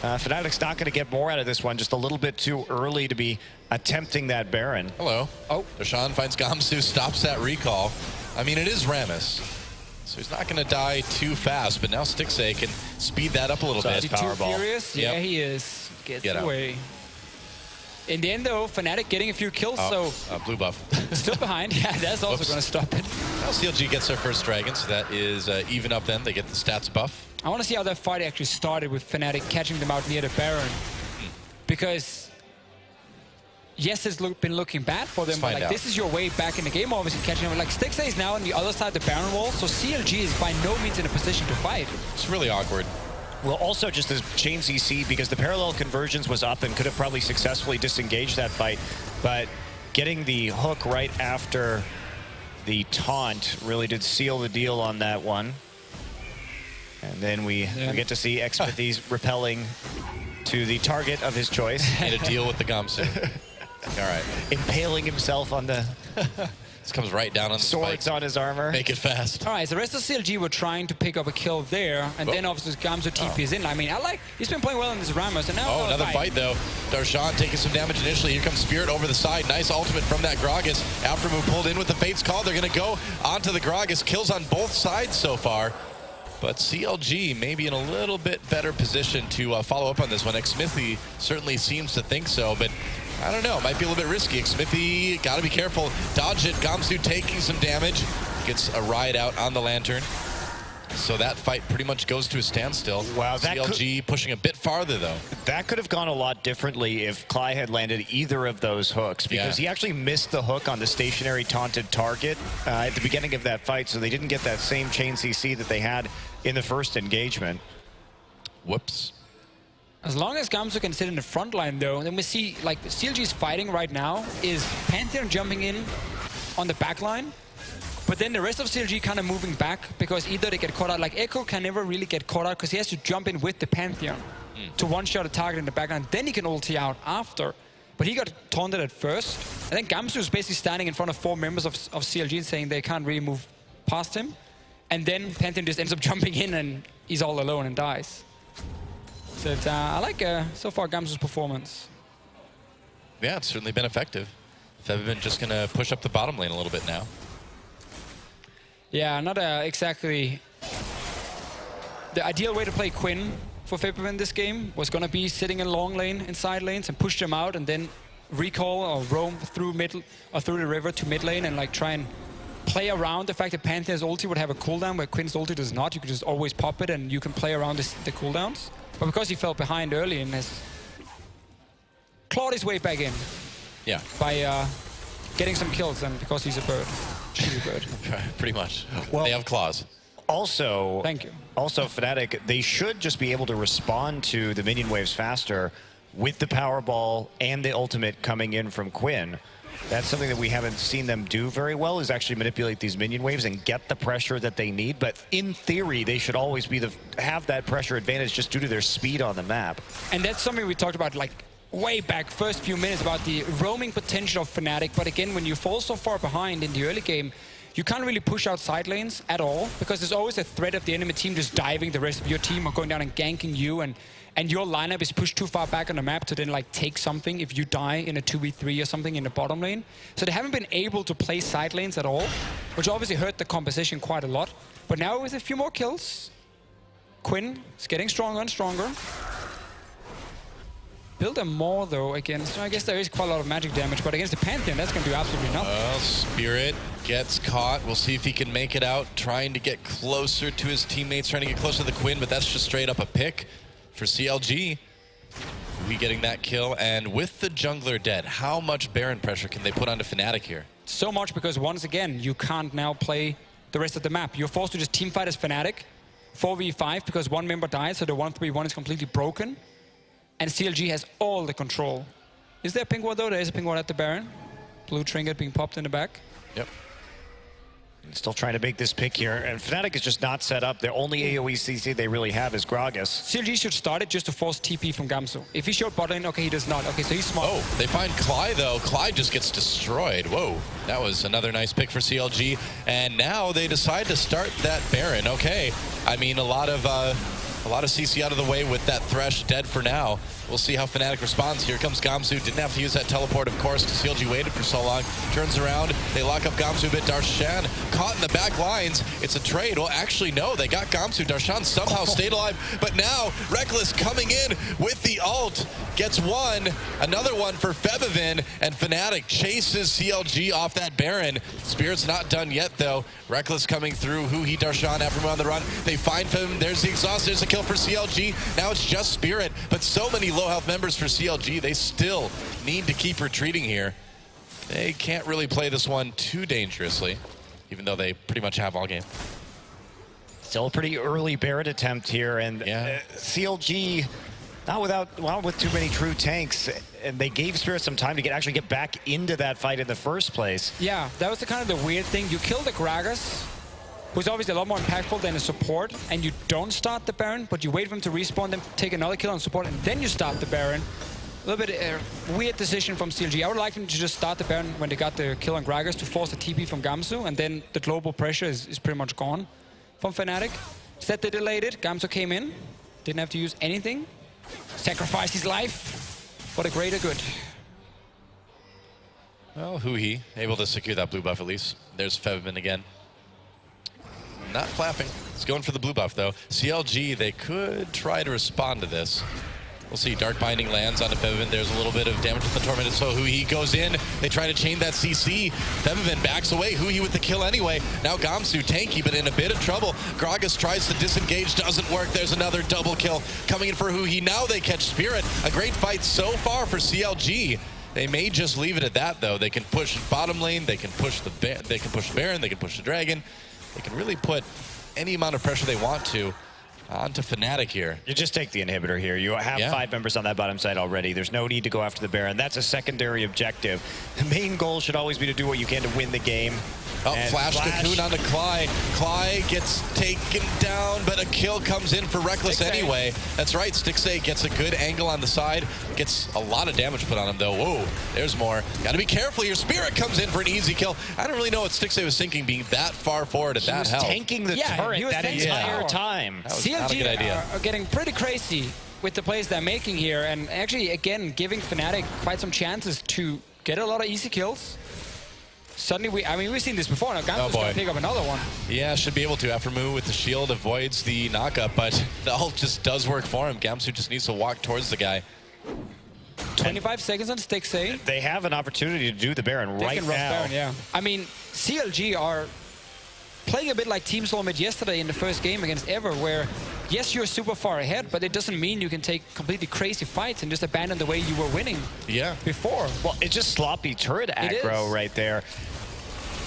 Fnatic's not going to get more out of this one. Just a little bit too early to be attempting that Baron. Hello. Oh, Darshan finds Gamsu, stops that recall. I mean, it is Rammus, so he's not going to die too fast, but now Stixay can speed that up a little bit. Is he too furious? Yeah, he is. Gets away. In the end, though, Fnatic getting a few kills, so... blue buff. Still behind. Yeah, that's also going to stop it. Well, CLG gets their first dragon, so that is even up then. They get the stats buff. I want to see how that fight actually started with Fnatic catching them out near the Baron. Because... yes, it's been looking bad for them, but like, this is your way back in the game, obviously catching them. Like, Stixay is now on the other side of the Baron wall, so CLG is by no means in a position to fight. It's really awkward. Well, also just this chain CC, because the parallel conversions was up and could have probably successfully disengaged that fight, but getting the hook right after the taunt really did seal the deal on that one. And then we get to see Xpathy's repelling to the target of his choice. Made a deal with the Gamsu. All right. Impaling himself on the this comes right down on the swords on his armor. Make it fast. All right, so the rest of CLG were trying to pick up a kill there, and then obviously Gamsu TP's in. I mean, he's been playing well in this Rammus, and now another fight though. Darshan taking some damage initially. Here comes Spirit over the side. Nice ultimate from that Gragas. Aftermove pulled in with the Fate's Call. They're going to go onto the Gragas. Kills on both sides so far. But CLG may be in a little bit better position to follow up on this one. Xmithy certainly seems to think so, but I don't know. Might be a little bit risky. Xmithy, got to be careful. Dodge it. Gamsu taking some damage. Gets a ride out on the Lantern. So that fight pretty much goes to a standstill. Wow, that CLG pushing a bit farther, though. That could have gone a lot differently if Cly had landed either of those hooks, because he actually missed the hook on the stationary taunted target at the beginning of that fight, so they didn't get that same chain CC that they had in the first engagement. Whoops. As long as Gamsu can sit in the front line, though, then we see, like, CLG's fighting right now is Pantheon jumping in on the back line, but then the rest of CLG kind of moving back, because either they get caught out, like Echo can never really get caught out because he has to jump in with the Pantheon to one-shot a target in the back line, then he can ulti out after. But he got taunted at first, and then Gamsu is basically standing in front of 4 members of CLG and saying they can't really move past him, and then Pantheon just ends up jumping in and he's all alone and dies. So it's, I like, so far, Gamsu's performance. Yeah, it's certainly been effective. Febvin just going to push up the bottom lane a little bit now. Yeah, not exactly the ideal way to play Quinn for Febvin this game. Was going to be sitting in long lane in side lanes and push them out and then recall or roam through mid or through the river to mid lane and like try and play around the fact that Pantheon's ulti would have a cooldown where Quinn's ulti does not. You could just always pop it and you can play around the cooldowns. But because he fell behind early and has clawed his way back in by getting some kills, and because he's a bird. She's a bird. Pretty much. Well, they have claws. Also, thank you. Also, Fnatic, they should just be able to respond to the minion waves faster with the Powerball and the ultimate coming in from Quinn. That's something that we haven't seen them do very well, is actually manipulate these minion waves and get the pressure that they need. But in theory, they should always be have that pressure advantage just due to their speed on the map. And that's something we talked about like way back, first few minutes, about the roaming potential of Fnatic. But again, when you fall so far behind in the early game, you can't really push out side lanes at all, because there's always a threat of the enemy team just diving the rest of your team or going down and ganking you, and your lineup is pushed too far back on the map to then like take something if you die in a 2v3 or something in the bottom lane. So they haven't been able to play side lanes at all, which obviously hurt the composition quite a lot. But now with a few more kills, Quinn is getting stronger and stronger. Build them more though against, I guess there is quite a lot of magic damage, but against the Pantheon, that's going to do absolutely nothing. Well, Spirit gets caught. We'll see if he can make it out, trying to get closer to his teammates, trying to get closer to the Quinn, but that's just straight up a pick for CLG. We getting that kill, and with the jungler dead, how much Baron pressure can they put onto Fnatic here? So much, because once again, you can't now play the rest of the map. You're forced to just teamfight as Fnatic, 4v5, because one member died, so the 1-3-1 is completely broken. And CLG has all the control. Is there a pink ward though? There is a pink ward at the Baron. Blue trinket being popped in the back. Yep. Still trying to make this pick here, and Fnatic is just not set up. The only AoE CC they really have is Gragas. CLG should start it just to force TP from Gamsu. If he showed bot lane, okay, he does not. Okay, so he's smart. Oh, they find Clyde though. Clyde just gets destroyed. Whoa, that was another nice pick for CLG. And now they decide to start that Baron. Okay, I mean a lot of CC out of the way with that Thresh dead for now. We'll see how Fnatic responds. Here comes Gamsu. Didn't have to use that teleport, of course, because CLG waited for so long. Turns around. They lock up Gamsu a bit. Darshan caught in the back lines. It's a trade. Well, actually, no. They got Gamsu. Darshan somehow stayed alive. But now, Reckless coming in with the ult. Gets one. Another one for Febivin. And Fnatic chases CLG off that Baron. Spirit's not done yet, though. Reckless coming through. Huhi, Darshan after him on the run. They find Febivin. There's the exhaust. There's a kill for CLG. Now it's just Spirit. But so many low health members for CLG. They still need to keep retreating here. They can't really play this one too dangerously, even though they pretty much have all game. Still a pretty early Baron attempt here, and CLG not with too many true tanks, and they gave Spirit some time to actually get back into that fight in the first place. Yeah, that was the kind of the weird thing. You kill the Gragas, who's obviously a lot more impactful than a support, and you don't start the Baron, but you wait for him to respawn, then take another kill on support, and then you start the Baron. A little bit weird decision from CLG. I would like them to just start the Baron when they got the kill on Gragas to force the TP from Gamsu, and then the global pressure is pretty much gone from Fnatic. Instead, they delayed it. Gamsu came in, didn't have to use anything, sacrificed his life for the greater good. Well, Huhi able to secure that blue buff at least. There's Febivin again. Not flapping. It's going for the blue buff, though. CLG, they could try to respond to this. We'll see. Dark Binding lands onto Febivin. There's a little bit of damage from the Tormented Soul. Huhi goes in. They try to chain that CC. Febivin backs away. Huhi with the kill anyway. Now Gamsu tanky, but in a bit of trouble. Gragas tries to disengage. Doesn't work. There's another double kill coming in for Huhi. Now they catch Spirit. A great fight so far for CLG. They may just leave it at that, though. They can push bottom lane. They can push the Baron. They can push the Dragon. They can really put any amount of pressure they want to onto Fnatic here. You just take the inhibitor here. You have 5 members on that bottom side already. There's no need to go after the Baron. That's a secondary objective. The main goal should always be to do what you can to win the game. Oh, flash cocoon onto Clyde. Clyde gets taken down, but a kill comes in for Reckless anyway. That's right, Stixay gets a good angle on the side. Gets a lot of damage put on him, though. Whoa, there's more. Gotta be careful here. Spirit comes in for an easy kill. I don't really know what Stixay was thinking being that far forward at that health. Tanking the turret that entire time. That was not a good idea. Are getting pretty crazy with the plays they're making here, and actually, again, giving Fnatic quite some chances to get a lot of easy kills. Suddenly, we've seen this before. Now Gamsu's going to pick up another one. Yeah, should be able to. After move with the shield, avoids the knockup, but the ult just does work for him. Gamsu just needs to walk towards the guy. 25 seconds on Stixay. They have an opportunity to do the Baron right now. Baron, yeah. I mean, CLG are playing a bit like Team Solomid yesterday in the first game against Ever, where, yes, you're super far ahead, but it doesn't mean you can take completely crazy fights and just abandon the way you were winning before. Well, it's just sloppy turret aggro right there.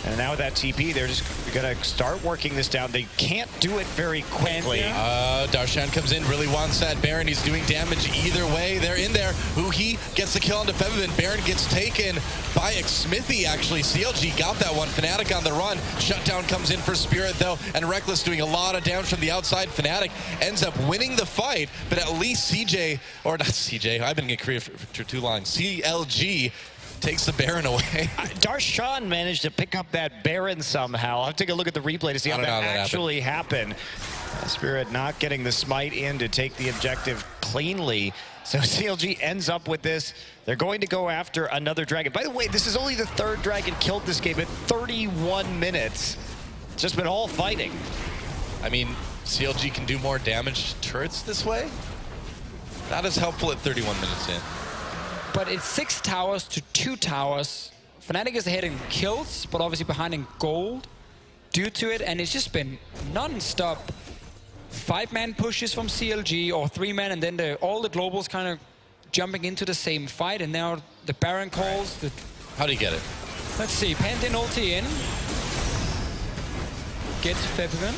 And now with that TP, they're just going to start working this down. They can't do it very quickly. Darshan comes in, really wants that Baron. He's doing damage either way. They're in there. He gets the kill on Febiven. Baron gets taken by Smithy, actually. CLG got that one. Fnatic on the run. Shutdown comes in for Spirit, though, and Reckless doing a lot of damage from the outside. Fnatic ends up winning the fight, but at least CJ, or not CJ, I've been in Korea for too long, CLG takes the Baron away. Darshan managed to pick up that Baron somehow. I'll take a look at the replay to see how that actually happened. Spirit not getting the smite in to take the objective cleanly. So CLG ends up with this. They're going to go after another dragon. By the way, this is only the third dragon killed this game at 31 minutes. It's just been all fighting. I mean, CLG can do more damage to turrets this way. Not as helpful at 31 minutes in. But it's 6 towers to 2 towers. Fnatic is ahead in kills, but obviously behind in gold due to it. And it's just been non-stop 5-man pushes from CLG or 3-man, and then all the globals kind of jumping into the same fight. And now the Baron calls. How do you get it? Let's see. Pantheon ulti in. Gets Febiven.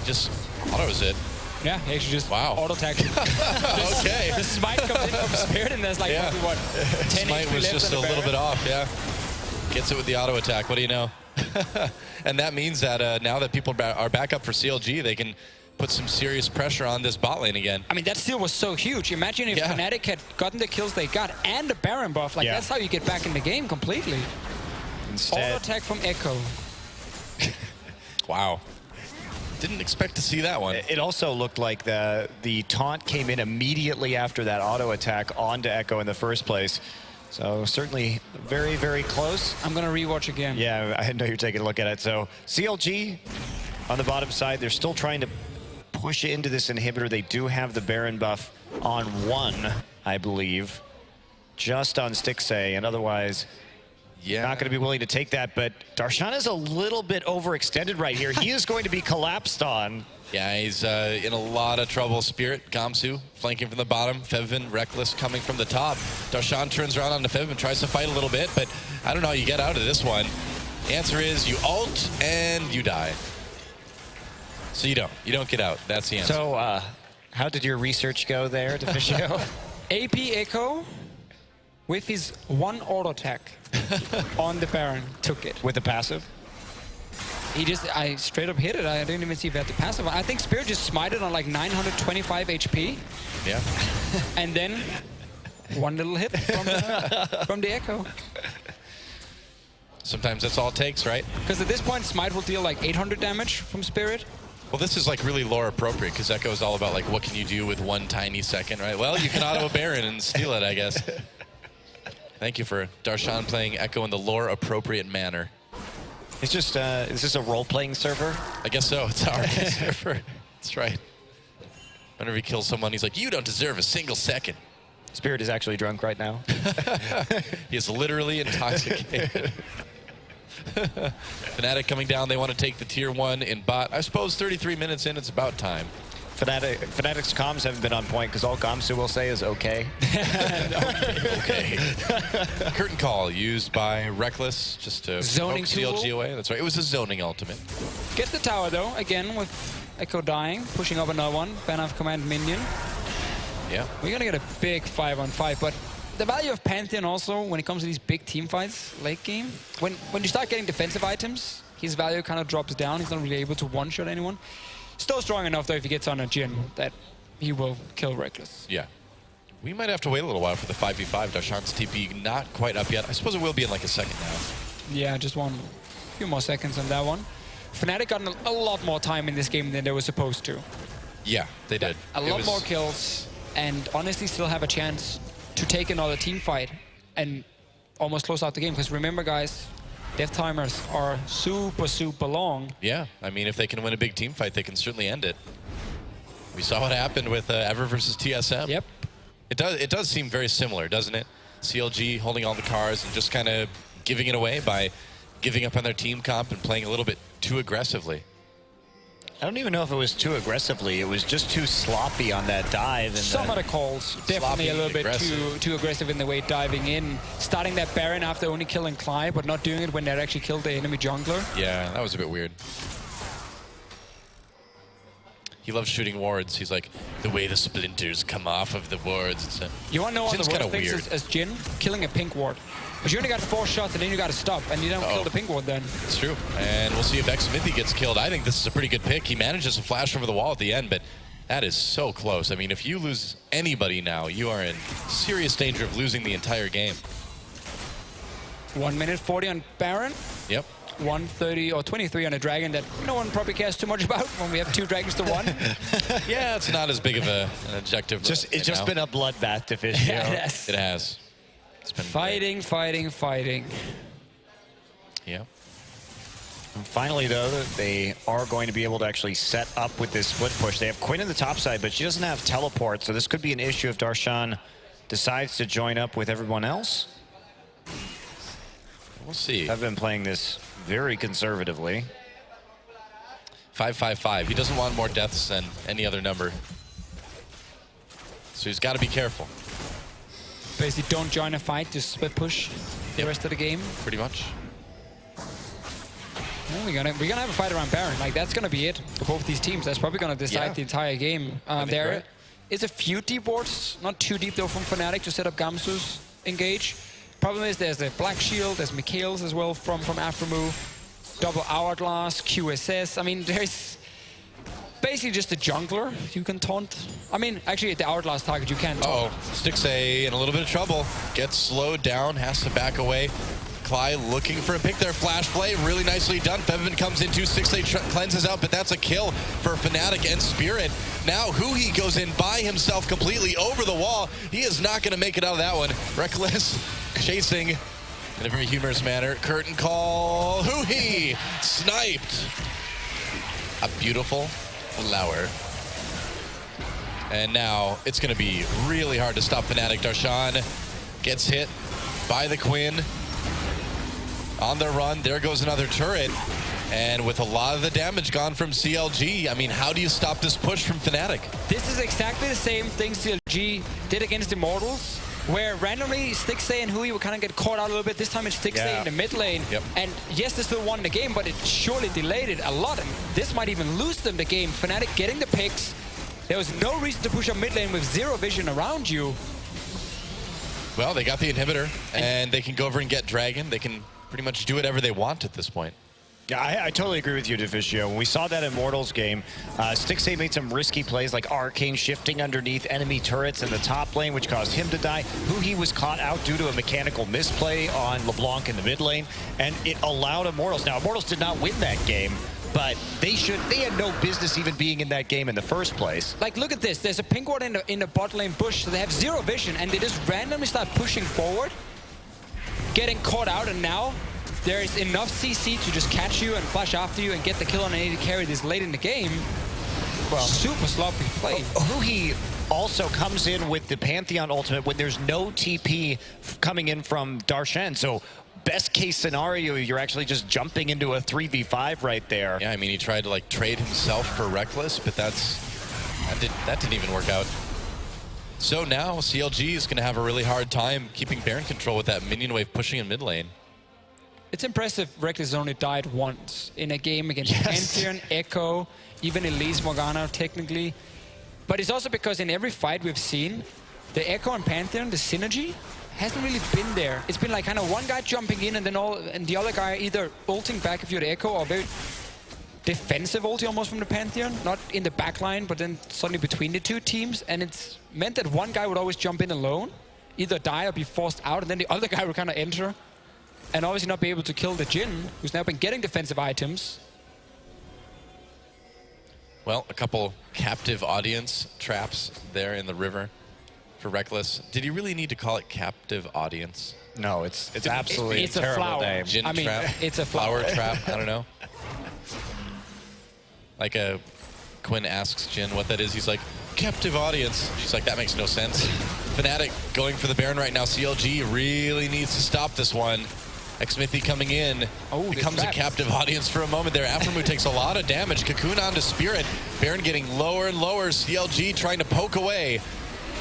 Just autos it. Yeah, he actually just auto attacked. Okay. The smite comes in from Spirit, and there's like what 10 smite HP was left just a little bit off, Gets it with the auto attack. What do you know? And that means that now that people are back up for CLG, they can put some serious pressure on this bot lane again. I mean, that steal was so huge. Imagine if Fnatic had gotten the kills they got and the Baron buff. Like, that's how you get back in the game completely. Instead, auto attack from Echo. Wow. Didn't expect to see that one. It also looked like the taunt came in immediately after that auto attack onto Echo in the first place. So certainly very, very close. I'm going to rewatch again. Yeah, I know you're taking a look at it. So CLG on the bottom side, they're still trying to push into this inhibitor. They do have the Baron buff on 1, I believe, just on Stixxay, and otherwise not going to be willing to take that. But Darshan is a little bit overextended right here. He is going to be collapsed on. Yeah, he's in a lot of trouble. Spirit, Gamsu flanking from the bottom. Febiven, Reckless coming from the top. Darshan turns around onto Febiven, tries to fight a little bit, but I don't know how you get out of this one. The answer is you ult and you die. So you don't get out. That's the answer. So how did your research go there, Deficio? AP Echo with his 1 auto attack on the Baron took it. With the passive? I straight up hit it. I didn't even see if he had the passive. I think Spirit just smited on like 925 HP. Yeah. And then 1 little hit from the Echo. Sometimes that's all it takes, right? Because at this point, Smite will deal like 800 damage from Spirit. Well, this is like really lore appropriate because Echo is all about like what can you do with 1 tiny second, right? Well, you can auto a Baron and steal it, I guess. Thank you for Darshan playing Echo in the lore appropriate manner. It's just, is this a role-playing server? I guess so. It's our server. That's right. Whenever he kills someone, he's like, you don't deserve a single second. Spirit is actually drunk right now. He is literally intoxicated. Fnatic coming down. They want to take the tier 1 in bot. I suppose 33 minutes in, it's about time. Fnatic's comms haven't been on point because all Gamsu will say is okay. Okay. Curtain call used by Reckless just to zoning poke CLG away. That's right. It was a zoning ultimate. Gets the tower though, again with Echo dying, pushing up another one. Ban of command minion. Yeah. We're gonna get a big 5-on-5, but the value of Pantheon also when it comes to these big team fights late game, when you start getting defensive items, his value kind of drops down. He's not really able to one-shot anyone. Still strong enough, though, if he gets on a Jhin, that he will kill Reckless. Yeah. We might have to wait a little while for the 5v5. Darshan's TP not quite up yet. I suppose it will be in like a second now. Yeah, just a few more seconds on that one. Fnatic got a lot more time in this game than they were supposed to. Yeah, they did. A lot more kills, and honestly still have a chance to take another team fight and almost close out the game. Because remember, guys, death timers are super, super long. Yeah, I mean, if they can win a big team fight, they can certainly end it. We saw what happened with Ever versus TSM. Yep. It does seem very similar, doesn't it? CLG holding all the cards and just kind of giving it away by giving up on their team comp and playing a little bit too aggressively. I don't even know if it was too aggressively. It was just too sloppy on that dive. And Some of the calls, definitely a little bit too aggressive in the way diving in. Starting that Baron after only killing Clive, but not doing it when they'd actually killed the enemy jungler. Yeah, that was a bit weird. He loves shooting wards. He's like, the way the splinters come off of the wards. You want to know one of the worst things weird. as Jhin? Killing a pink ward. Because you only got 4 shots and then you got to stop, and you don't kill the pink ward then. It's true. And we'll see if Xmithy gets killed. I think this is a pretty good pick. He manages to flash over the wall at the end, but that is so close. I mean, if you lose anybody now, you are in serious danger of losing the entire game. 1 minute 40 on Baron. Yep. 1:30 or 23 on a dragon that no one probably cares too much about when we have 2 dragons to 1. Yeah, it's not as big of an objective. It's just been a bloodbath to fish. Yes. It has. It's been fighting. Yeah. And finally, though, they are going to be able to actually set up with this split push. They have Quinn in the top side, but she doesn't have teleport, so this could be an issue if Darshan decides to join up with everyone else. We'll see. I've been playing this very conservatively. 5-5-5. He doesn't want more deaths than any other number. So he's got to be careful. Basically, don't join a fight, just split push the rest of the game. Pretty much. Well, we're gonna have a fight around Baron. Like, that's gonna be it for both these teams. That's probably gonna decide the entire game. There is a few deep wards, not too deep though, from Fnatic to set up Gamsu's engage. Problem is there's the Black Shield, there's Mikhail's as well from Aftermove, double Hourglass, QSS. I mean, there's basically just a jungler you can taunt. I mean, actually, the Hourglass target you can't taunt. Stixxay in a little bit of trouble. Gets slowed down, has to back away. Clyde looking for a pick there. Flash play, really nicely done. Febiven comes into Stixxay, cleanses out, but that's a kill for Fnatic and Spirit. Now Huhi goes in by himself completely over the wall. He is not going to make it out of that one. Reckless chasing in a very humorous manner. Curtain call. Huhi sniped. A beautiful flower. And now it's going to be really hard to stop Fnatic. Darshan gets hit by the Quinn. On the run, there goes another turret. And with a lot of the damage gone from CLG, I mean, how do you stop this push from Fnatic? This is exactly the same thing CLG did against Immortals, where randomly Stixxay and Huhi will kind of get caught out a little bit. This time it's Stixxay in the mid lane. And yes, they still won the game, but it surely delayed it a lot. And this might even lose them the game. Fnatic getting the picks. There was no reason to push up mid lane with 0 vision around you. Well, they got the inhibitor, and they can go over and get Dragon. They can pretty much do whatever they want at this point. Yeah, I totally agree with you, Deficio. When we saw that Immortals game, Stixxay made some risky plays like Arcane shifting underneath enemy turrets in the top lane, which caused him to die. Huhi was caught out due to a mechanical misplay on LeBlanc in the mid lane, and it allowed Immortals. Now, Immortals did not win that game, but they had no business even being in that game in the first place. Like, look at this. There's a pink ward in the bot lane bush, so they have 0 vision, and they just randomly start pushing forward, getting caught out, and now there is enough CC to just catch you and flash after you and get the kill on an AD carry this late in the game. Well, super sloppy play. Huhi also comes in with the Pantheon ultimate when there's no TP coming in from Darshan, so best case scenario, you're actually just jumping into a 3v5 right there. Yeah, I mean, he tried to like trade himself for Reckless, but that didn't even work out. So now CLG is going to have a really hard time keeping Baron control with that minion wave pushing in mid lane. It's impressive Reckless only died once in a game against Pantheon, Echo, even Elise Morgana technically. But it's also because in every fight we've seen, the Echo and Pantheon, the synergy, hasn't really been there. It's been like kind of one guy jumping in and then the other guy either ulting back if you're the Echo or very defensive ulti almost from the Pantheon, not in the back line, but then suddenly between the two teams. And it's meant that one guy would always jump in alone, either die or be forced out, and then the other guy would kind of enter and obviously not be able to kill the Jhin, who's now been getting defensive items. Well, a couple captive audience traps there in the river for Reckless. Did he really need to call it captive audience? No, it's absolutely it's a terrible flower name. Jhin trap? It's a flower trap? I don't know. Like Quinn asks Jhin what that is. He's like, captive audience. She's like, that makes no sense. Fnatic going for the Baron right now. CLG really needs to stop this one. Xmithy coming in, Oh, becomes a captive audience for a moment there. Aftermoo takes a lot of damage. Cocoon onto Spirit. Baron getting lower and lower. CLG trying to poke away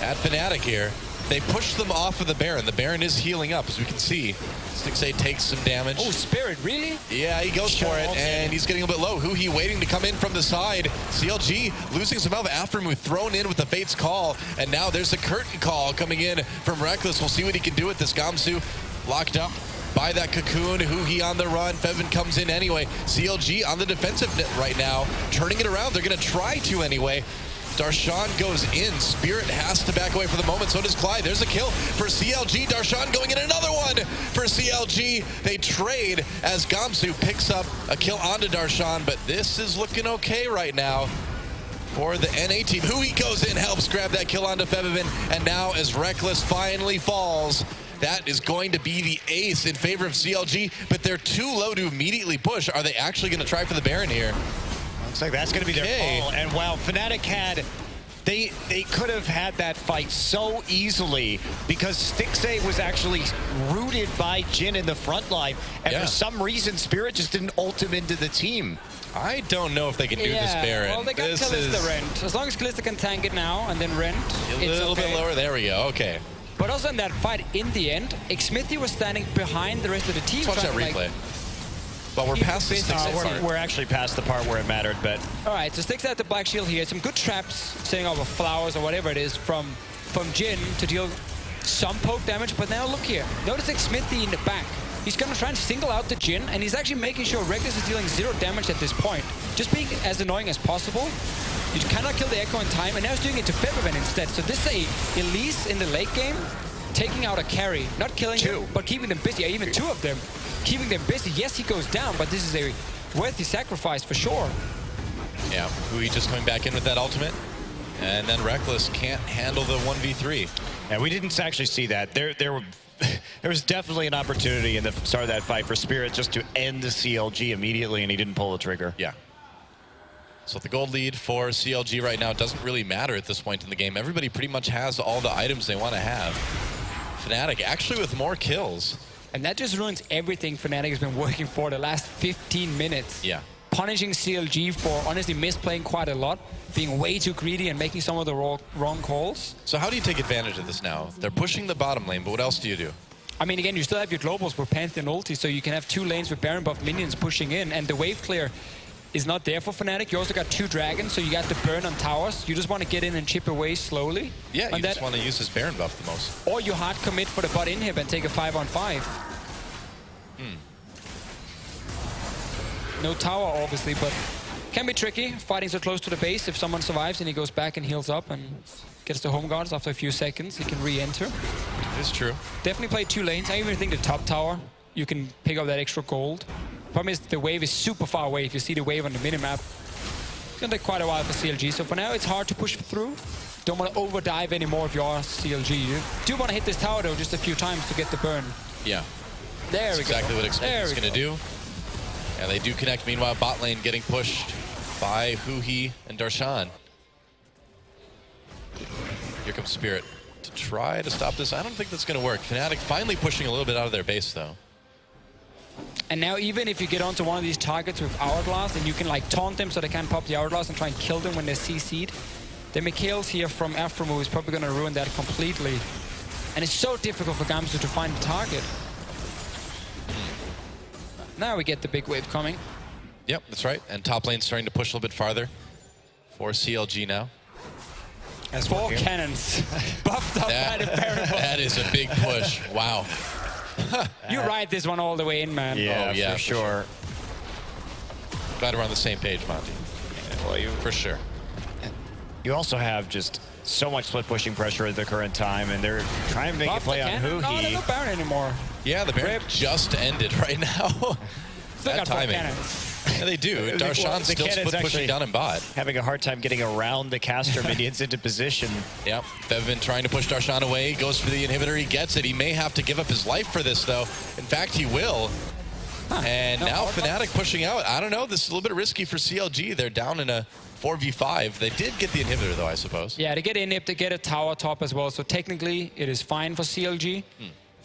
at Fnatic here. They push them off of the Baron. The Baron is healing up, as we can see. Stixxay takes some damage. Oh, Spirit, really? Yeah, he goes for it, and he's getting a bit low. Huhi waiting to come in from the side. CLG losing some health. Aftermoo thrown in with the Fate's Call, and now there's a curtain call coming in from Reckless. We'll see what he can do with this. Gamsu locked up by that Cocoon. Huhi on the run. Fevin comes in anyway. CLG on the defensive right now, turning it around. They're going to try to anyway. Darshan goes in. Spirit has to back away for the moment. So does Clyde. There's a kill for CLG. Darshan going in, another one for CLG. They trade as Gamsu picks up a kill onto Darshan, but this is looking okay right now for the NA team. Huhi goes in, helps grab that kill onto Fevin, and now as Reckless finally falls, that is going to be the ace in favor of CLG, but they're too low to immediately push. Are they actually going to try for the Baron here? Looks like that's going to be their call. And wow, Fnatic had... They could have had that fight so easily because Stixxay was actually rooted by Jhin in the front line, and for some reason, Spirit just didn't ult him into the team. I don't know if they can do this Baron. Well, they got Kalista Rent. As long as Kalista can tank it now and then Rent, a little bit lower. There we go. Okay. But also in that fight, in the end, Xmithy was standing behind the rest of the team. Let's watch that replay. But we're past the Stixxay part. We're actually past the part where it mattered, but... All right, so Stixxay at the Black Shield here. Some good traps, setting off of flowers or whatever it is from Jhin to deal some poke damage. But now look here. Notice Xmithy in the back. He's going to try and single out the Jhin, and he's actually making sure Reckless is dealing 0 damage at this point. Just being as annoying as possible. You cannot kill the Echo in time, and now he's doing it to Febiven instead. So this is a Elise in the late game, taking out a carry. Not killing him, but keeping them busy. Even 2 of them. Keeping them busy. Yes, he goes down, but this is a worthy sacrifice for sure. Yeah, Huhi just coming back in with that ultimate. And then Reckless can't handle the 1v3. Yeah, we didn't actually see that. There was definitely an opportunity in the start of that fight for Spirit just to end the CLG immediately, and he didn't pull the trigger. Yeah. So the gold lead for CLG right now doesn't really matter at this point in the game. Everybody pretty much has all the items they want to have. Fnatic actually with more kills. And that just ruins everything Fnatic has been working for the last 15 minutes. Yeah. Punishing CLG for honestly misplaying quite a lot, being way too greedy and making some of the wrong calls. So how do you take advantage of this now? They're pushing the bottom lane, but what else do you do? I mean, again, you still have your globals with Pantheon ulti, so you can have 2 lanes with Baron buff minions pushing in, and the wave clear is not there for Fnatic. You also got 2 dragons, so you got the burn on towers. You just want to get in and chip away slowly. Yeah, you just want to use his Baron buff the most. Or you hard commit for the bot inhib and take a 5-on-5. No tower, obviously, but can be tricky fighting so close to the base. If someone survives and he goes back and heals up and gets the home guards after a few seconds, he can re-enter. It's true. Definitely play 2 lanes. I even think the top tower, you can pick up that extra gold. Problem is the wave is super far away. If you see the wave on the minimap, it's gonna take quite a while for CLG. So for now, it's hard to push through. Don't want to overdive anymore if you are CLG. You do want to hit this tower though just a few times to get the burn. Yeah. There That's we exactly go. what Xmithy is going to do. And they do connect. Meanwhile, bot lane getting pushed by Huhi and Darshan. Here comes Spirit to try to stop this. I don't think that's going to work. Fnatic finally pushing a little bit out of their base, though. And now even if you get onto one of these targets with Hourglass and you can like taunt them so they can't pop the Hourglass and try and kill them when they're CC'd, the Mikhails here from Aftermoo is probably going to ruin that completely. And it's so difficult for Gamsu to find the target. Now we get the big wave coming. Yep, that's right. And top lane starting to push a little bit farther for CLG now. As 4 cannons buffed up by the Baron buff. That is a big push. Wow. You ride this one all the way in, man. Yeah, oh, yeah, for sure. Glad we're on the same page, Monty. Yeah, well, for sure. You also have just so much split pushing pressure at the current time, and they're trying to make a play on Huhi. No, no Baron anymore. Yeah, the Baron just ended right now. Still that got timing. 4 cannons. Yeah, they do. Darshan's still split pushing down in bot. Having a hard time getting around the caster minions into position. Yep, Fevin trying to push Darshan away, goes for the inhibitor, he gets it. He may have to give up his life for this, though. In fact, he will. And now Fnatic pushing out. I don't know, this is a little bit risky for CLG. They're down in a 4v5. They did get the inhibitor, though, I suppose. Yeah, they get inhib, they get a tower top as well. So technically, it is fine for CLG.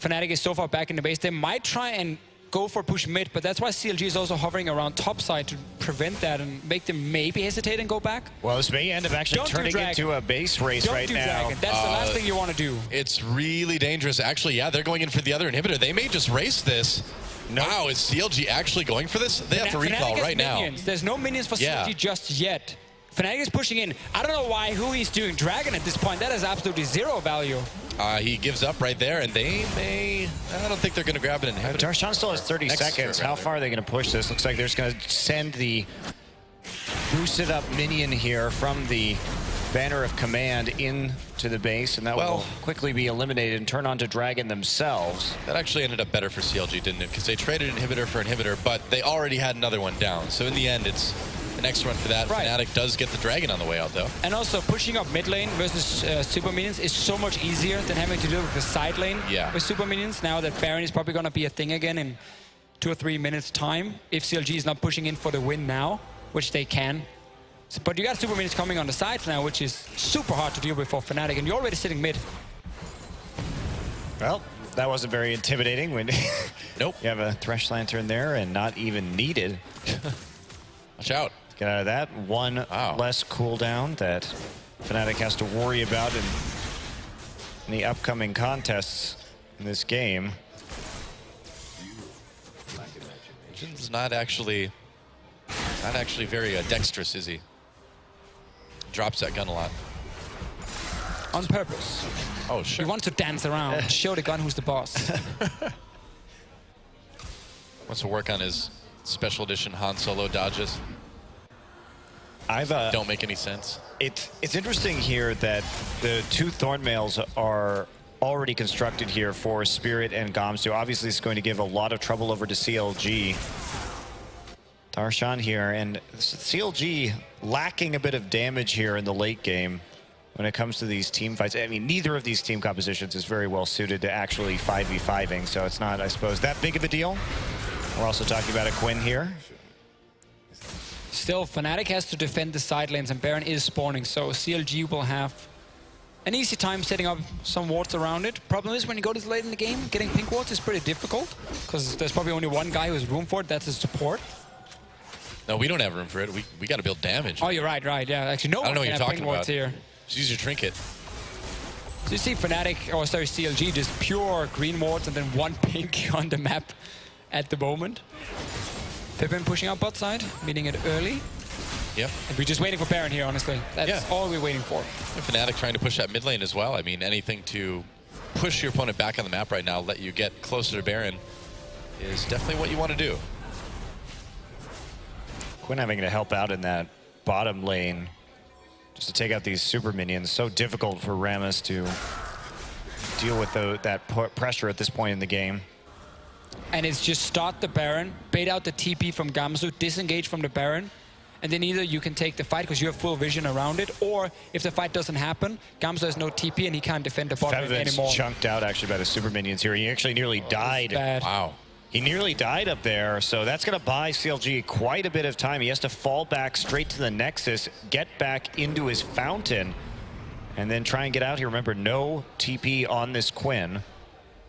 Fnatic is so far back in the base. They might try and go for push mid, but that's why CLG is also hovering around top side to prevent that and make them maybe hesitate and go back. Well, this may end up actually turning into a base race right now. Dragon. That's the last thing you want to do. It's really dangerous. Actually, yeah, they're going in for the other inhibitor. They may just race this. Nope. Wow, is CLG actually going for this? They have to recall right now. There's no minions for CLG just yet. Fnatic is pushing in. I don't know who he's doing Dragon at this point. That has absolutely zero value. He gives up right there, and they may... I don't think they're going to grab an inhibitor. Darshan still has 30 seconds. How far are they going to push this? Looks like they're just going to send the boosted up minion here from the Banner of Command into the base, and that will quickly be eliminated and turn on to Dragon themselves. That actually ended up better for CLG, didn't it? Because they traded inhibitor for inhibitor, but they already had another one down. So in the end, it's an extra run for that. Fnatic does get the Dragon on the way out, though. And also, pushing up mid lane versus super minions is so much easier than having to do with the side lane with super minions. Now that Baron is probably going to be a thing again in 2 or 3 minutes' time, if CLG is not pushing in for the win now, which they can. But you got super minions coming on the sides now, which is super hard to deal with for Fnatic, and you're already sitting mid. Well, that wasn't very intimidating when you have a Thresh Lantern there and not even needed. Watch out. Get out of that. One less cooldown that Fnatic has to worry about in the upcoming contests in this game. Jin's not actually very dexterous, is he? Drops that gun a lot. On purpose. Oh, sure. He wants to dance around, show the gun who's the boss. Wants to work on his special edition Han Solo dodges. Don't make any sense. It's interesting here that the 2 Thornmails are already constructed here for Spirit and Gamsu. Obviously, it's going to give a lot of trouble over to CLG. Darshan here, and CLG lacking a bit of damage here in the late game when it comes to these team fights. I mean, neither of these team compositions is very well suited to actually 5v5ing, so it's not, I suppose, that big of a deal. We're also talking about a Quinn here. Still, Fnatic has to defend the side lanes, and Baron is spawning, so CLG will have an easy time setting up some wards around it. Problem is, when you go this late in the game, getting pink wards is pretty difficult, because there's probably only one guy who has room for it, that's his support. No, we don't have room for it. We got to build damage. Oh, you're right, yeah. Actually, no I don't know one what can you're have talking pink wards about. here. Just use your trinket. So you see Fnatic, or sorry, CLG, just pure green wards and then one pink on the map at the moment. Pippin pushing out bot side, meeting it early. Yep. And we're just waiting for Baron here, honestly. That's all we're waiting for. And Fnatic trying to push that mid lane as well. I mean, anything to push your opponent back on the map right now, let you get closer to Baron, is definitely what you want to do. Quinn having to help out in that bottom lane just to take out these super minions. So difficult for Rammus to deal with that pressure at this point in the game. And it's just start the Baron, bait out the TP from Gamsu, disengage from the Baron, and then either you can take the fight because you have full vision around it, or if the fight doesn't happen, Gamsu has no TP and he can't defend the bot lane anymore. Chunked out actually by the super minions here. He actually nearly died. Wow. He nearly died up there, so that's going to buy CLG quite a bit of time. He has to fall back straight to the Nexus, get back into his fountain, and then try and get out here. Remember, no TP on this Quinn.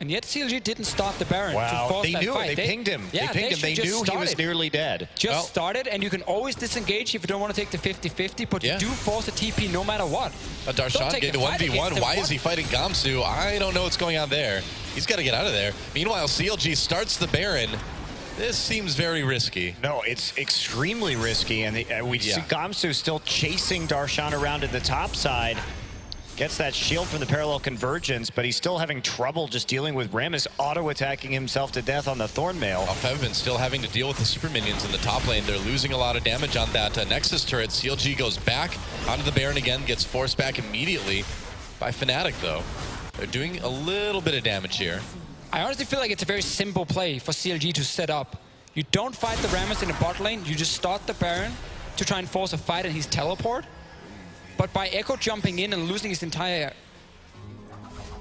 And yet CLG didn't start the Baron to Wow, force they that knew fight. it. They pinged him. Yeah, they pinged him. They knew he was nearly dead. Just started, and you can always disengage if you don't want to take the 50-50, but you do force a TP no matter what. Darshan getting the 1v1. Why is he fighting Gamsu? I don't know what's going on there. He's got to get out of there. Meanwhile, CLG starts the Baron. This seems very risky. No, it's extremely risky, and we see Gamsu still chasing Darshan around at the top side. Gets that shield from the parallel convergence, but he's still having trouble just dealing with Rammus auto-attacking himself to death on the Thornmail. Fevin still having to deal with the super minions in the top lane. They're losing a lot of damage on that Nexus turret. CLG goes back onto the Baron again, gets forced back immediately by Fnatic, though. They're doing a little bit of damage here. I honestly feel like it's a very simple play for CLG to set up. You don't fight the Rammus in the bot lane, you just start the Baron to try and force a fight and he's teleport. But by Echo jumping in and losing his entire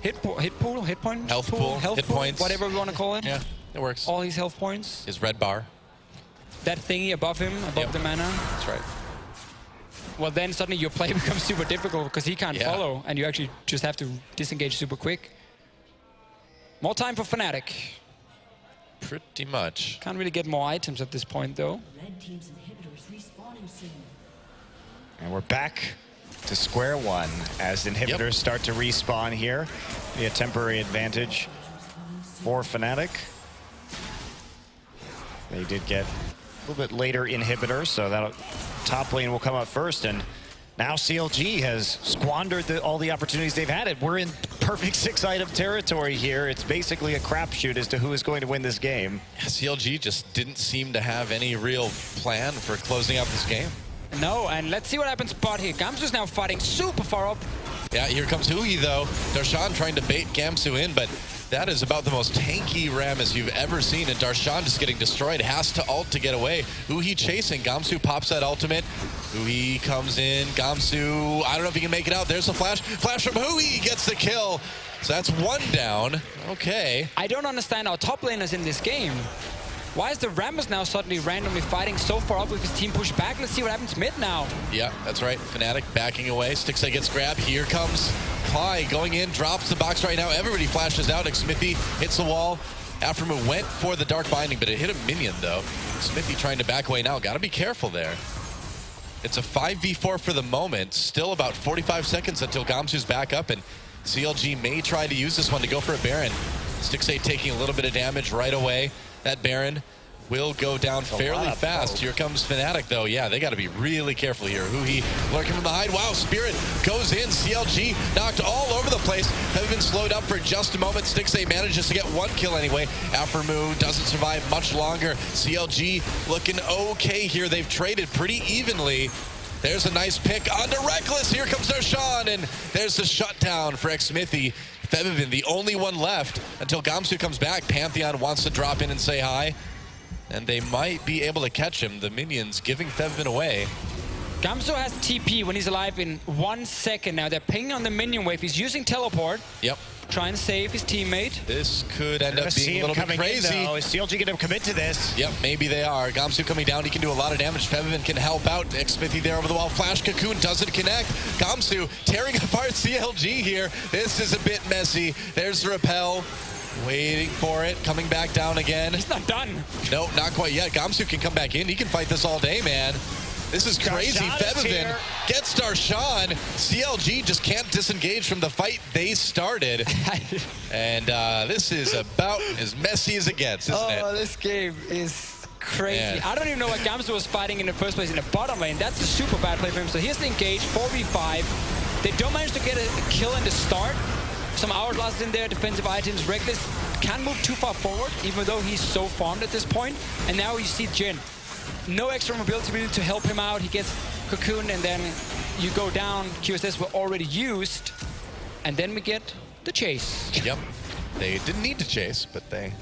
hit points, health points, whatever we want to call it. Yeah, it works. All his health points. His red bar. That thingy above him, above the mana. That's right. Well, then suddenly your play becomes super difficult because he can't follow, and you actually just have to disengage super quick. More time for Fnatic. Pretty much. Can't really get more items at this point, though. Red team's inhibitors respawning soon. And we're back to square one as inhibitors start to respawn here. Be a temporary advantage for Fnatic. They did get a little bit later inhibitor, so that top lane will come up first. And now CLG has squandered all the opportunities they've had. We're in perfect 6-item territory here. It's basically a crapshoot as to who is going to win this game. CLG just didn't seem to have any real plan for closing out this game. No, and let's see what happens bot here. Gamsu's now fighting super far up. Yeah, here comes Hui though. Darshan trying to bait Gamsu in, but that is about the most tanky Rammus you've ever seen, and Darshan just getting destroyed. Has to ult to get away. Hui chasing. Gamsu pops that ultimate. Hui comes in. Gamsu, I don't know if he can make it out. There's a flash. Flash from Hui gets the kill. So that's one down. Okay. I don't understand our top laners in this game. Why is the Rammus now suddenly randomly fighting so far up with his team push back? Let's see what happens mid now. Yeah, that's right. Fnatic backing away. Stixay gets grabbed. Here comes Cly going in, drops the box right now. Everybody flashes out. Smithy hits the wall. Aftermoon went for the Dark Binding, but it hit a minion though. Smithy trying to back away now. Gotta be careful there. It's a 5v4 for the moment. Still about 45 seconds until Gamsu's back up, and CLG may try to use this one to go for a Baron. Stixay taking a little bit of damage right away. That Baron will go down fairly fast. Here comes Fnatic, though. Yeah, they got to be really careful here. Hui lurking from behind. Wow, Spirit goes in. CLG knocked all over the place. Have been slowed up for just a moment. Stixay manages to get one kill anyway. Aphromoo doesn't survive much longer. CLG looking okay here. They've traded pretty evenly. There's a nice pick onto Reckless. Here comes Darshan, and there's the shutdown for Smithy. Febiven, the only one left until Gamsu comes back. Pantheon wants to drop in and say hi, and they might be able to catch him. The minions giving Febiven away. Gamsu has TP when he's alive in 1 second now. They're pinging on the minion wave. He's using teleport. Yep. Trying to save his teammate. This could end up being a little bit crazy. Is CLG going to commit to this? Yep, maybe they are. Gamsu coming down. He can do a lot of damage. Febiven can help out. Smithy there over the wall. Flash Cocoon doesn't connect. Gamsu tearing apart CLG here. This is a bit messy. There's the repel. Waiting for it. Coming back down again. He's not done. No, not quite yet. Gamsu can come back in. He can fight this all day, man. This is crazy. Febiven gets Darshan. CLG just can't disengage from the fight they started. And this is about as messy as it gets, isn't it? Oh, this game is crazy. Man. I don't even know what Gamsu was fighting in the first place in the bottom lane. That's a super bad play for him. So here's the engage, 4v5. They don't manage to get a kill in the start. Some hourglasses in there, defensive items. Reckless can't move too far forward, even though he's so farmed at this point. And now you see Jhin. No extra mobility really to help him out. He gets cocooned, and then you go down. QSS were already used, and then we get the chase. Yep. They didn't need to chase, but they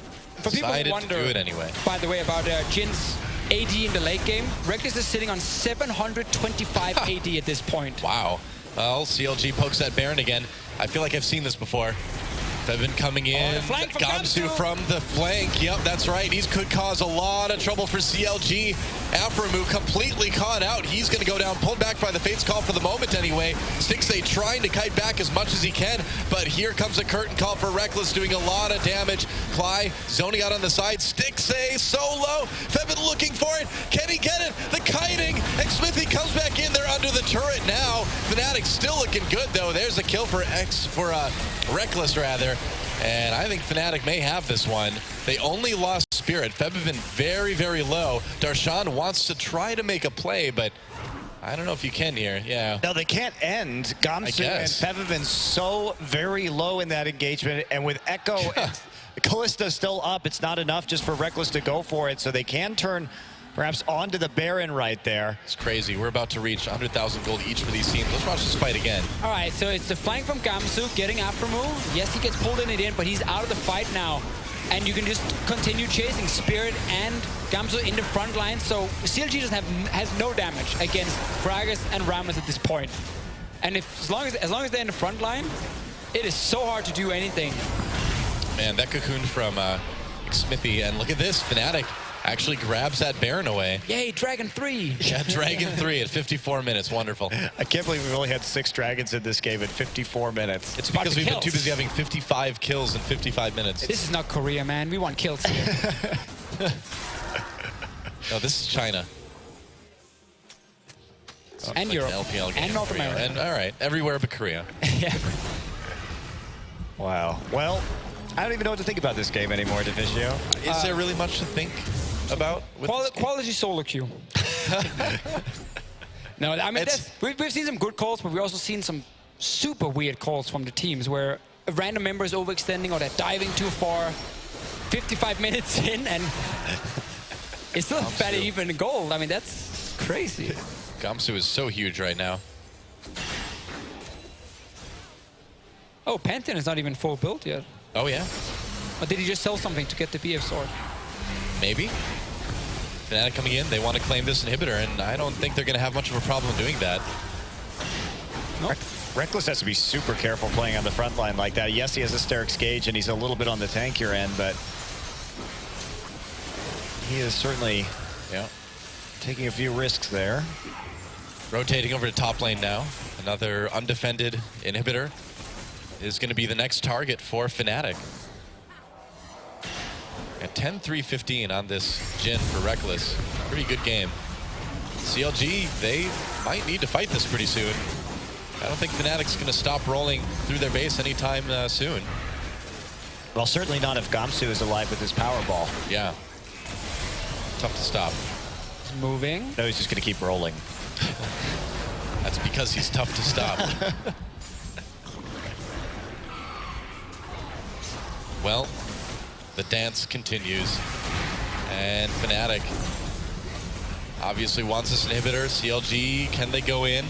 decided to do it anyway. By the way, about Jin's AD in the late game, Reckless is sitting on 725 AD at this point. Wow. Well, CLG pokes that Baron again. I feel like I've seen this before. Febiven coming in, Gamsu from the flank. Yep, that's right. He could cause a lot of trouble for CLG. Aphromoo completely caught out. He's going to go down, pulled back by the Fate's Call for the moment anyway. Stixay trying to kite back as much as he can, but here comes a curtain call for Reckless, doing a lot of damage. Cly zoning out on the side. Stixay so low. Febiven looking for it. Can he get it? The kiting. And Smithy comes back in. They're under the turret now. Fnatic still looking good, though. There's a kill for Reckless, rather. And I think Fnatic may have this one. They only lost Spirit. Febiven very, very low. Darshan wants to try to make a play, but I don't know if you can here. Yeah. No, they can't end. Gamsu and Febiven so very low in that engagement. And with Echo and Kalista still up, it's not enough just for Reckless to go for it. So they can turn perhaps onto the Baron right there. It's crazy. We're about to reach 100,000 gold each for these teams. Let's watch this fight again. All right, so it's the flank from Gamsu getting Aphromoo. Yes, he gets pulled in, but he's out of the fight now. And you can just continue chasing Spirit and Gamsu in the front line. So CLG has no damage against Gragas and Rammus at this point. And as long as they're in the front line, it is so hard to do anything. Man, that cocoon from Smithy, and look at this, Fnatic Actually grabs that Baron away. Yay, Dragon 3. Yeah, Dragon 3 at 54 minutes. Wonderful. I can't believe we've only had 6 dragons in this game at 54 minutes. It's because we've been too busy having 55 kills in 55 minutes. This is not Korea, man. We want kills here. No, this is China. And Like Europe. an LPL game And North Korea. America. And all right, everywhere but Korea. Yeah. Wow. Well, I don't even know what to think about this game anymore, Divicio. Is there really much to think about? With this game? Quality solo queue. No, I mean, we've seen some good calls, but we've also seen some super weird calls from the teams where a random member is overextending or they're diving too far 55 minutes in, and it's still a bad even goal. I mean, that's crazy. Gamsu is so huge right now. Oh, Pantheon is not even full build yet. Oh, yeah? Or did he just sell something to get the BF sword? Maybe. Fnatic coming in, they want to claim this inhibitor, and I don't think they're going to have much of a problem doing that. Nope. Reckless has to be super careful playing on the front line like that. Yes, he has Asterix Gauge, and he's a little bit on the tankier end, but he is certainly taking a few risks there. Rotating over to top lane now. Another undefended inhibitor is going to be the next target for Fnatic. At 10-3-15 on this Jhin for Reckless. Pretty good game. CLG, they might need to fight this pretty soon. I don't think Fnatic's going to stop rolling through their base anytime soon. Well, certainly not if Gamsu is alive with his power ball. Yeah. Tough to stop. He's moving. No, he's just going to keep rolling. That's because he's tough to stop. Well, the dance continues. And Fnatic obviously wants this inhibitor. CLG, can they go in?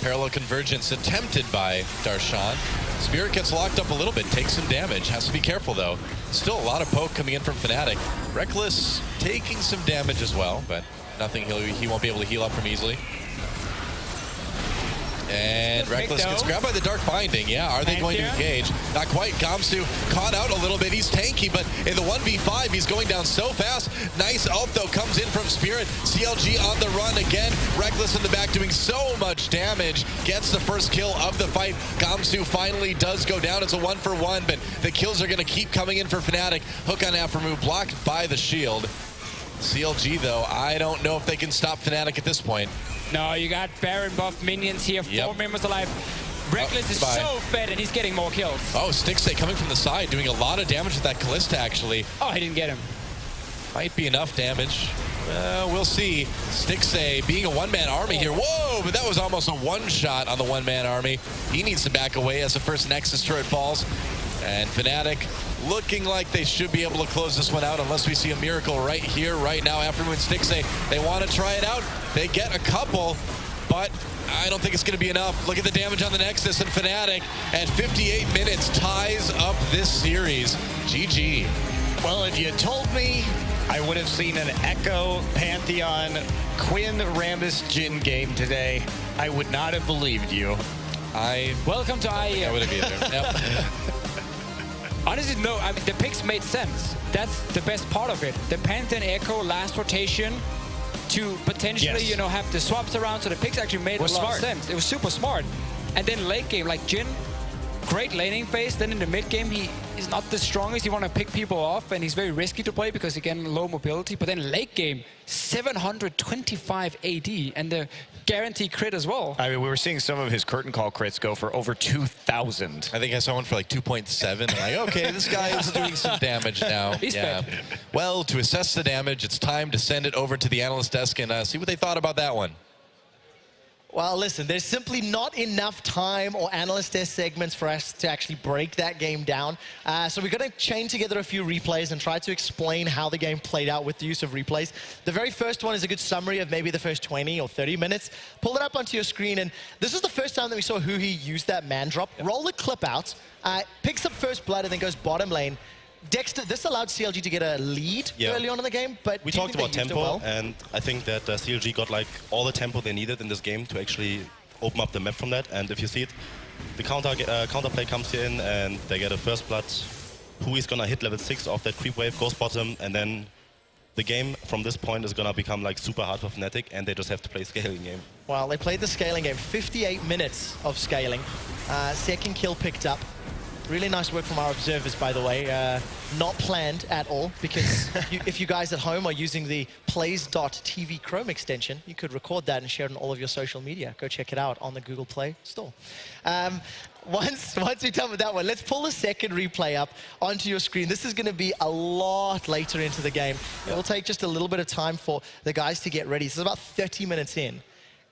Parallel convergence attempted by Darshan. Spirit gets locked up a little bit, takes some damage. Has to be careful, though. Still a lot of poke coming in from Fnatic. Reckless taking some damage as well, but nothing he won't be able to heal up from easily. And Reckless gets grabbed by the Dark Binding. Yeah, are they going to engage? Not quite. Gamsu caught out a little bit. He's tanky, but in the 1v5, he's going down so fast. Nice ult, though, comes in from Spirit. CLG on the run again. Reckless in the back doing so much damage. Gets the first kill of the fight. Gamsu finally does go down. It's a 1-for-1, but the kills are going to keep coming in for Fnatic. Hook on Aphromoo, blocked by the shield. CLG, though, I don't know if they can stop Fnatic at this point. No, you got Baron buff minions here, 4 members alive. Reckless is so fed, and he's getting more kills. Oh, Stixay coming from the side, doing a lot of damage with that Callista, actually. Oh, he didn't get him. Might be enough damage. We'll see. Stixay being a one-man army here. Whoa, but that was almost a one-shot on the one-man army. He needs to back away as the first Nexus turret falls. And Fnatic looking like they should be able to close this one out unless we see a miracle right here, right now. Aphromoo and Stixay, they want to try it out. They get a couple, but I don't think it's going to be enough. Look at the damage on the Nexus, and Fnatic at 58 minutes ties up this series. GG. Well, if you told me, I would have seen an Echo, Pantheon, Quinn, Rammus, Jhin game today, I would not have believed you. Welcome to IEM. I would have been there. Yep. Honestly, no, I mean, the picks made sense. That's the best part of it. The Pantheon Echo last rotation to potentially, you know, have the swaps around, so the picks actually made a lot of sense. It was super smart. And then late game, like Jhin, great laning phase. Then in the mid game, he is not the strongest. You want to pick people off, and he's very risky to play because, again, low mobility. But then late game, 725 AD, and the guarantee crit as well. I mean, we were seeing some of his curtain call crits go for over 2,000. I think I saw one for like 2.7. Like, okay, this guy is doing some damage now. He's fed. Well, to assess the damage, it's time to send it over to the analyst desk and see what they thought about that one. Well, listen, there's simply not enough time or analyst desk segments for us to actually break that game down. So we're going to chain together a few replays and try to explain how the game played out with the use of replays. The very first one is a good summary of maybe the first 20 or 30 minutes. Pull it up onto your screen, and this is the first time that we saw Huhi use that man drop. Roll the clip out, picks up first blood, and then goes bottom lane. Dexter, this allowed CLG to get a lead early on in the game, but we talked about tempo, and I think that CLG got like all the tempo they needed in this game to actually open up the map from that. And if you see it, the counterplay comes in, and they get a first blood. Hui's gonna hit level 6 off that creep wave, goes bottom, and then the game from this point is gonna become like super hard for Fnatic, and they just have to play scaling game. Well, they played the scaling game. 58 minutes of scaling. Second kill picked up. Really nice work from our observers, by the way. Not planned at all, because if you guys at home are using the plays.tv Chrome extension, you could record that and share it on all of your social media. Go check it out on the Google Play Store. Once we're done with that one, let's pull the second replay up onto your screen. This is going to be a lot later into the game. It will take just a little bit of time for the guys to get ready. This is about 30 minutes in.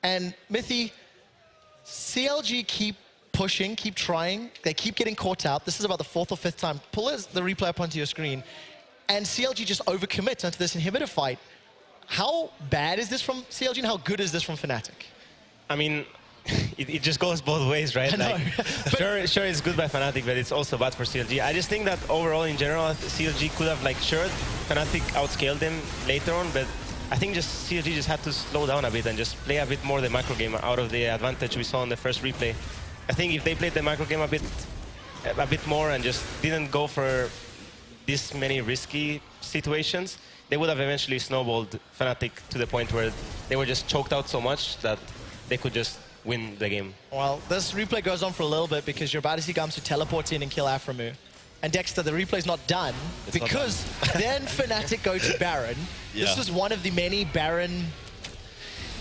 And Mithy, CLG keep pushing, keep trying. They keep getting caught out. This is about the 4th or 5th time. Pull the replay up onto your screen. And CLG just overcommits onto this inhibitor fight. How bad is this from CLG and how good is this from Fnatic? I mean, it just goes both ways, right? Like, sure, it's good by Fnatic, but it's also bad for CLG. I just think that overall, in general, CLG could have, like, sure, Fnatic outscaled them later on, but I think just CLG just had to slow down a bit and just play a bit more the macro game out of the advantage we saw in the first replay. I think if they played the macro game a bit more and just didn't go for this many risky situations, they would have eventually snowballed Fnatic to the point where they were just choked out so much that they could just win the game. Well, this replay goes on for a little bit because you're about to see Gamsu teleport in and kill Aframu. And Dexter, the replay's not done because then Fnatic go to Baron. Yeah. This is one of the many Baron...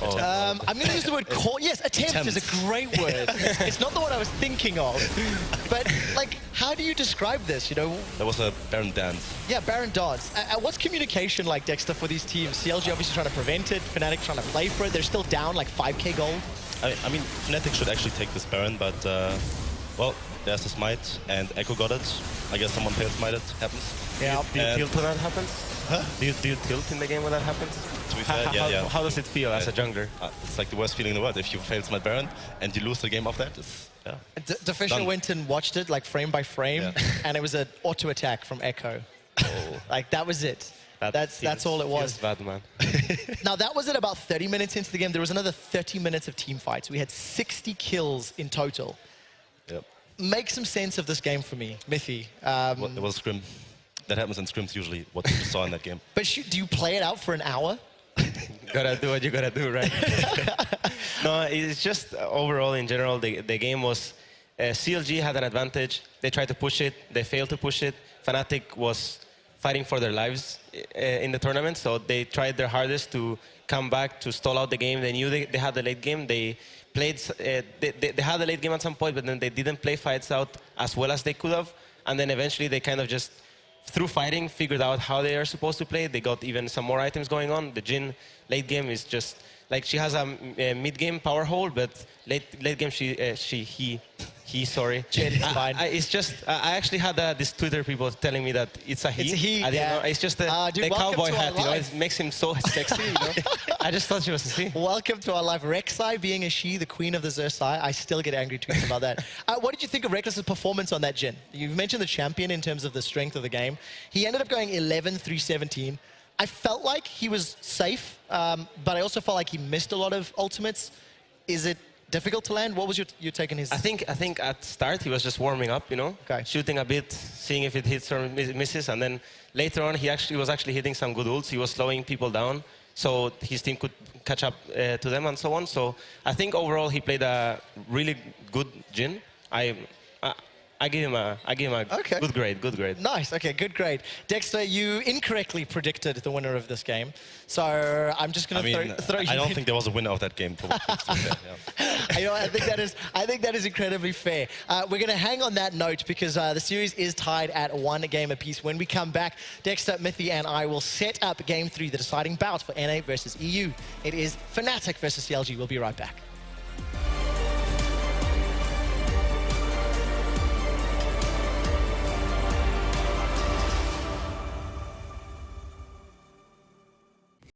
I'm going to use the word yes, attempt is a great word. It's not the one I was thinking of. But, like, how do you describe this, you know? That was a Baron dance. Yeah, Baron dance. What's communication like, Dexter, for these teams? CLG obviously trying to prevent it, Fnatic trying to play for it. They're still down like 5k gold. I mean, Fnatic should actually take this Baron, but, well, there's the smite, and Echo got it. I guess someone failed smite, it happens. Yeah. Do you tilt when that happens? Huh? Do you tilt in the game when that happens? To be fair, yeah. How does it feel as a jungler? It's like the worst feeling in the world. If you fail smite Baron and you lose the game off that, it's, yeah. Defisher went and watched it, like, frame by frame, and it was an auto attack from Echo. Oh. Like, that was it. That's all it was. Bad, man. Now, that was at about 30 minutes into the game. There was another 30 minutes of team fights. We had 60 kills in total. Yep. Make some sense of this game for me, Mithy. It was scrim. That happens in scrims usually, what you saw in that game. But do you play it out for an hour? Gotta do what you gotta do, right? No, it's just overall, in general, the game was... CLG had an advantage. They tried to push it. They failed to push it. Fnatic was fighting for their lives in the tournament, so they tried their hardest to come back, to stall out the game. They knew they had the late game. They played... they had the late game at some point, but then they didn't play fights out as well as they could have. And then eventually they kind of just... through fighting, figured out how they are supposed to play. They got even some more items going on. The Jhin late game is just like she has a mid game power hole, but late game he sorry. Jhin is fine. It's just I actually had this Twitter people telling me that it's a he. It's a he. I didn't know. It's just the cowboy hat. You know, it makes him so sexy. You know? I just thought she was a he. Welcome to our live. Rek'Sai being a she, the queen of the Xerxai. I still get angry tweets about that. What did you think of Reckless's performance on that Jhin? You've mentioned the champion in terms of the strength of the game. He ended up going 11-3-17. I felt like he was safe, but I also felt like he missed a lot of ultimates. Is it difficult to land? What was your take on his? I think at start he was just warming up, you know, shooting a bit, seeing if it hits or misses, and then later on he was actually hitting some good ults. He was slowing people down, so his team could catch up to them and so on. So I think overall he played a really good Jhin. I give him a good grade. Nice, okay, good grade. Dexter, you incorrectly predicted the winner of this game. So I'm just going to throw you I don't think there was a winner of that game. I think that is incredibly fair. We're going to hang on that note because the series is tied at 1 game apiece. When we come back, Dexter, Mithy, and I will set up Game 3, the deciding bout for NA versus EU. It is Fnatic versus CLG. We'll be right back.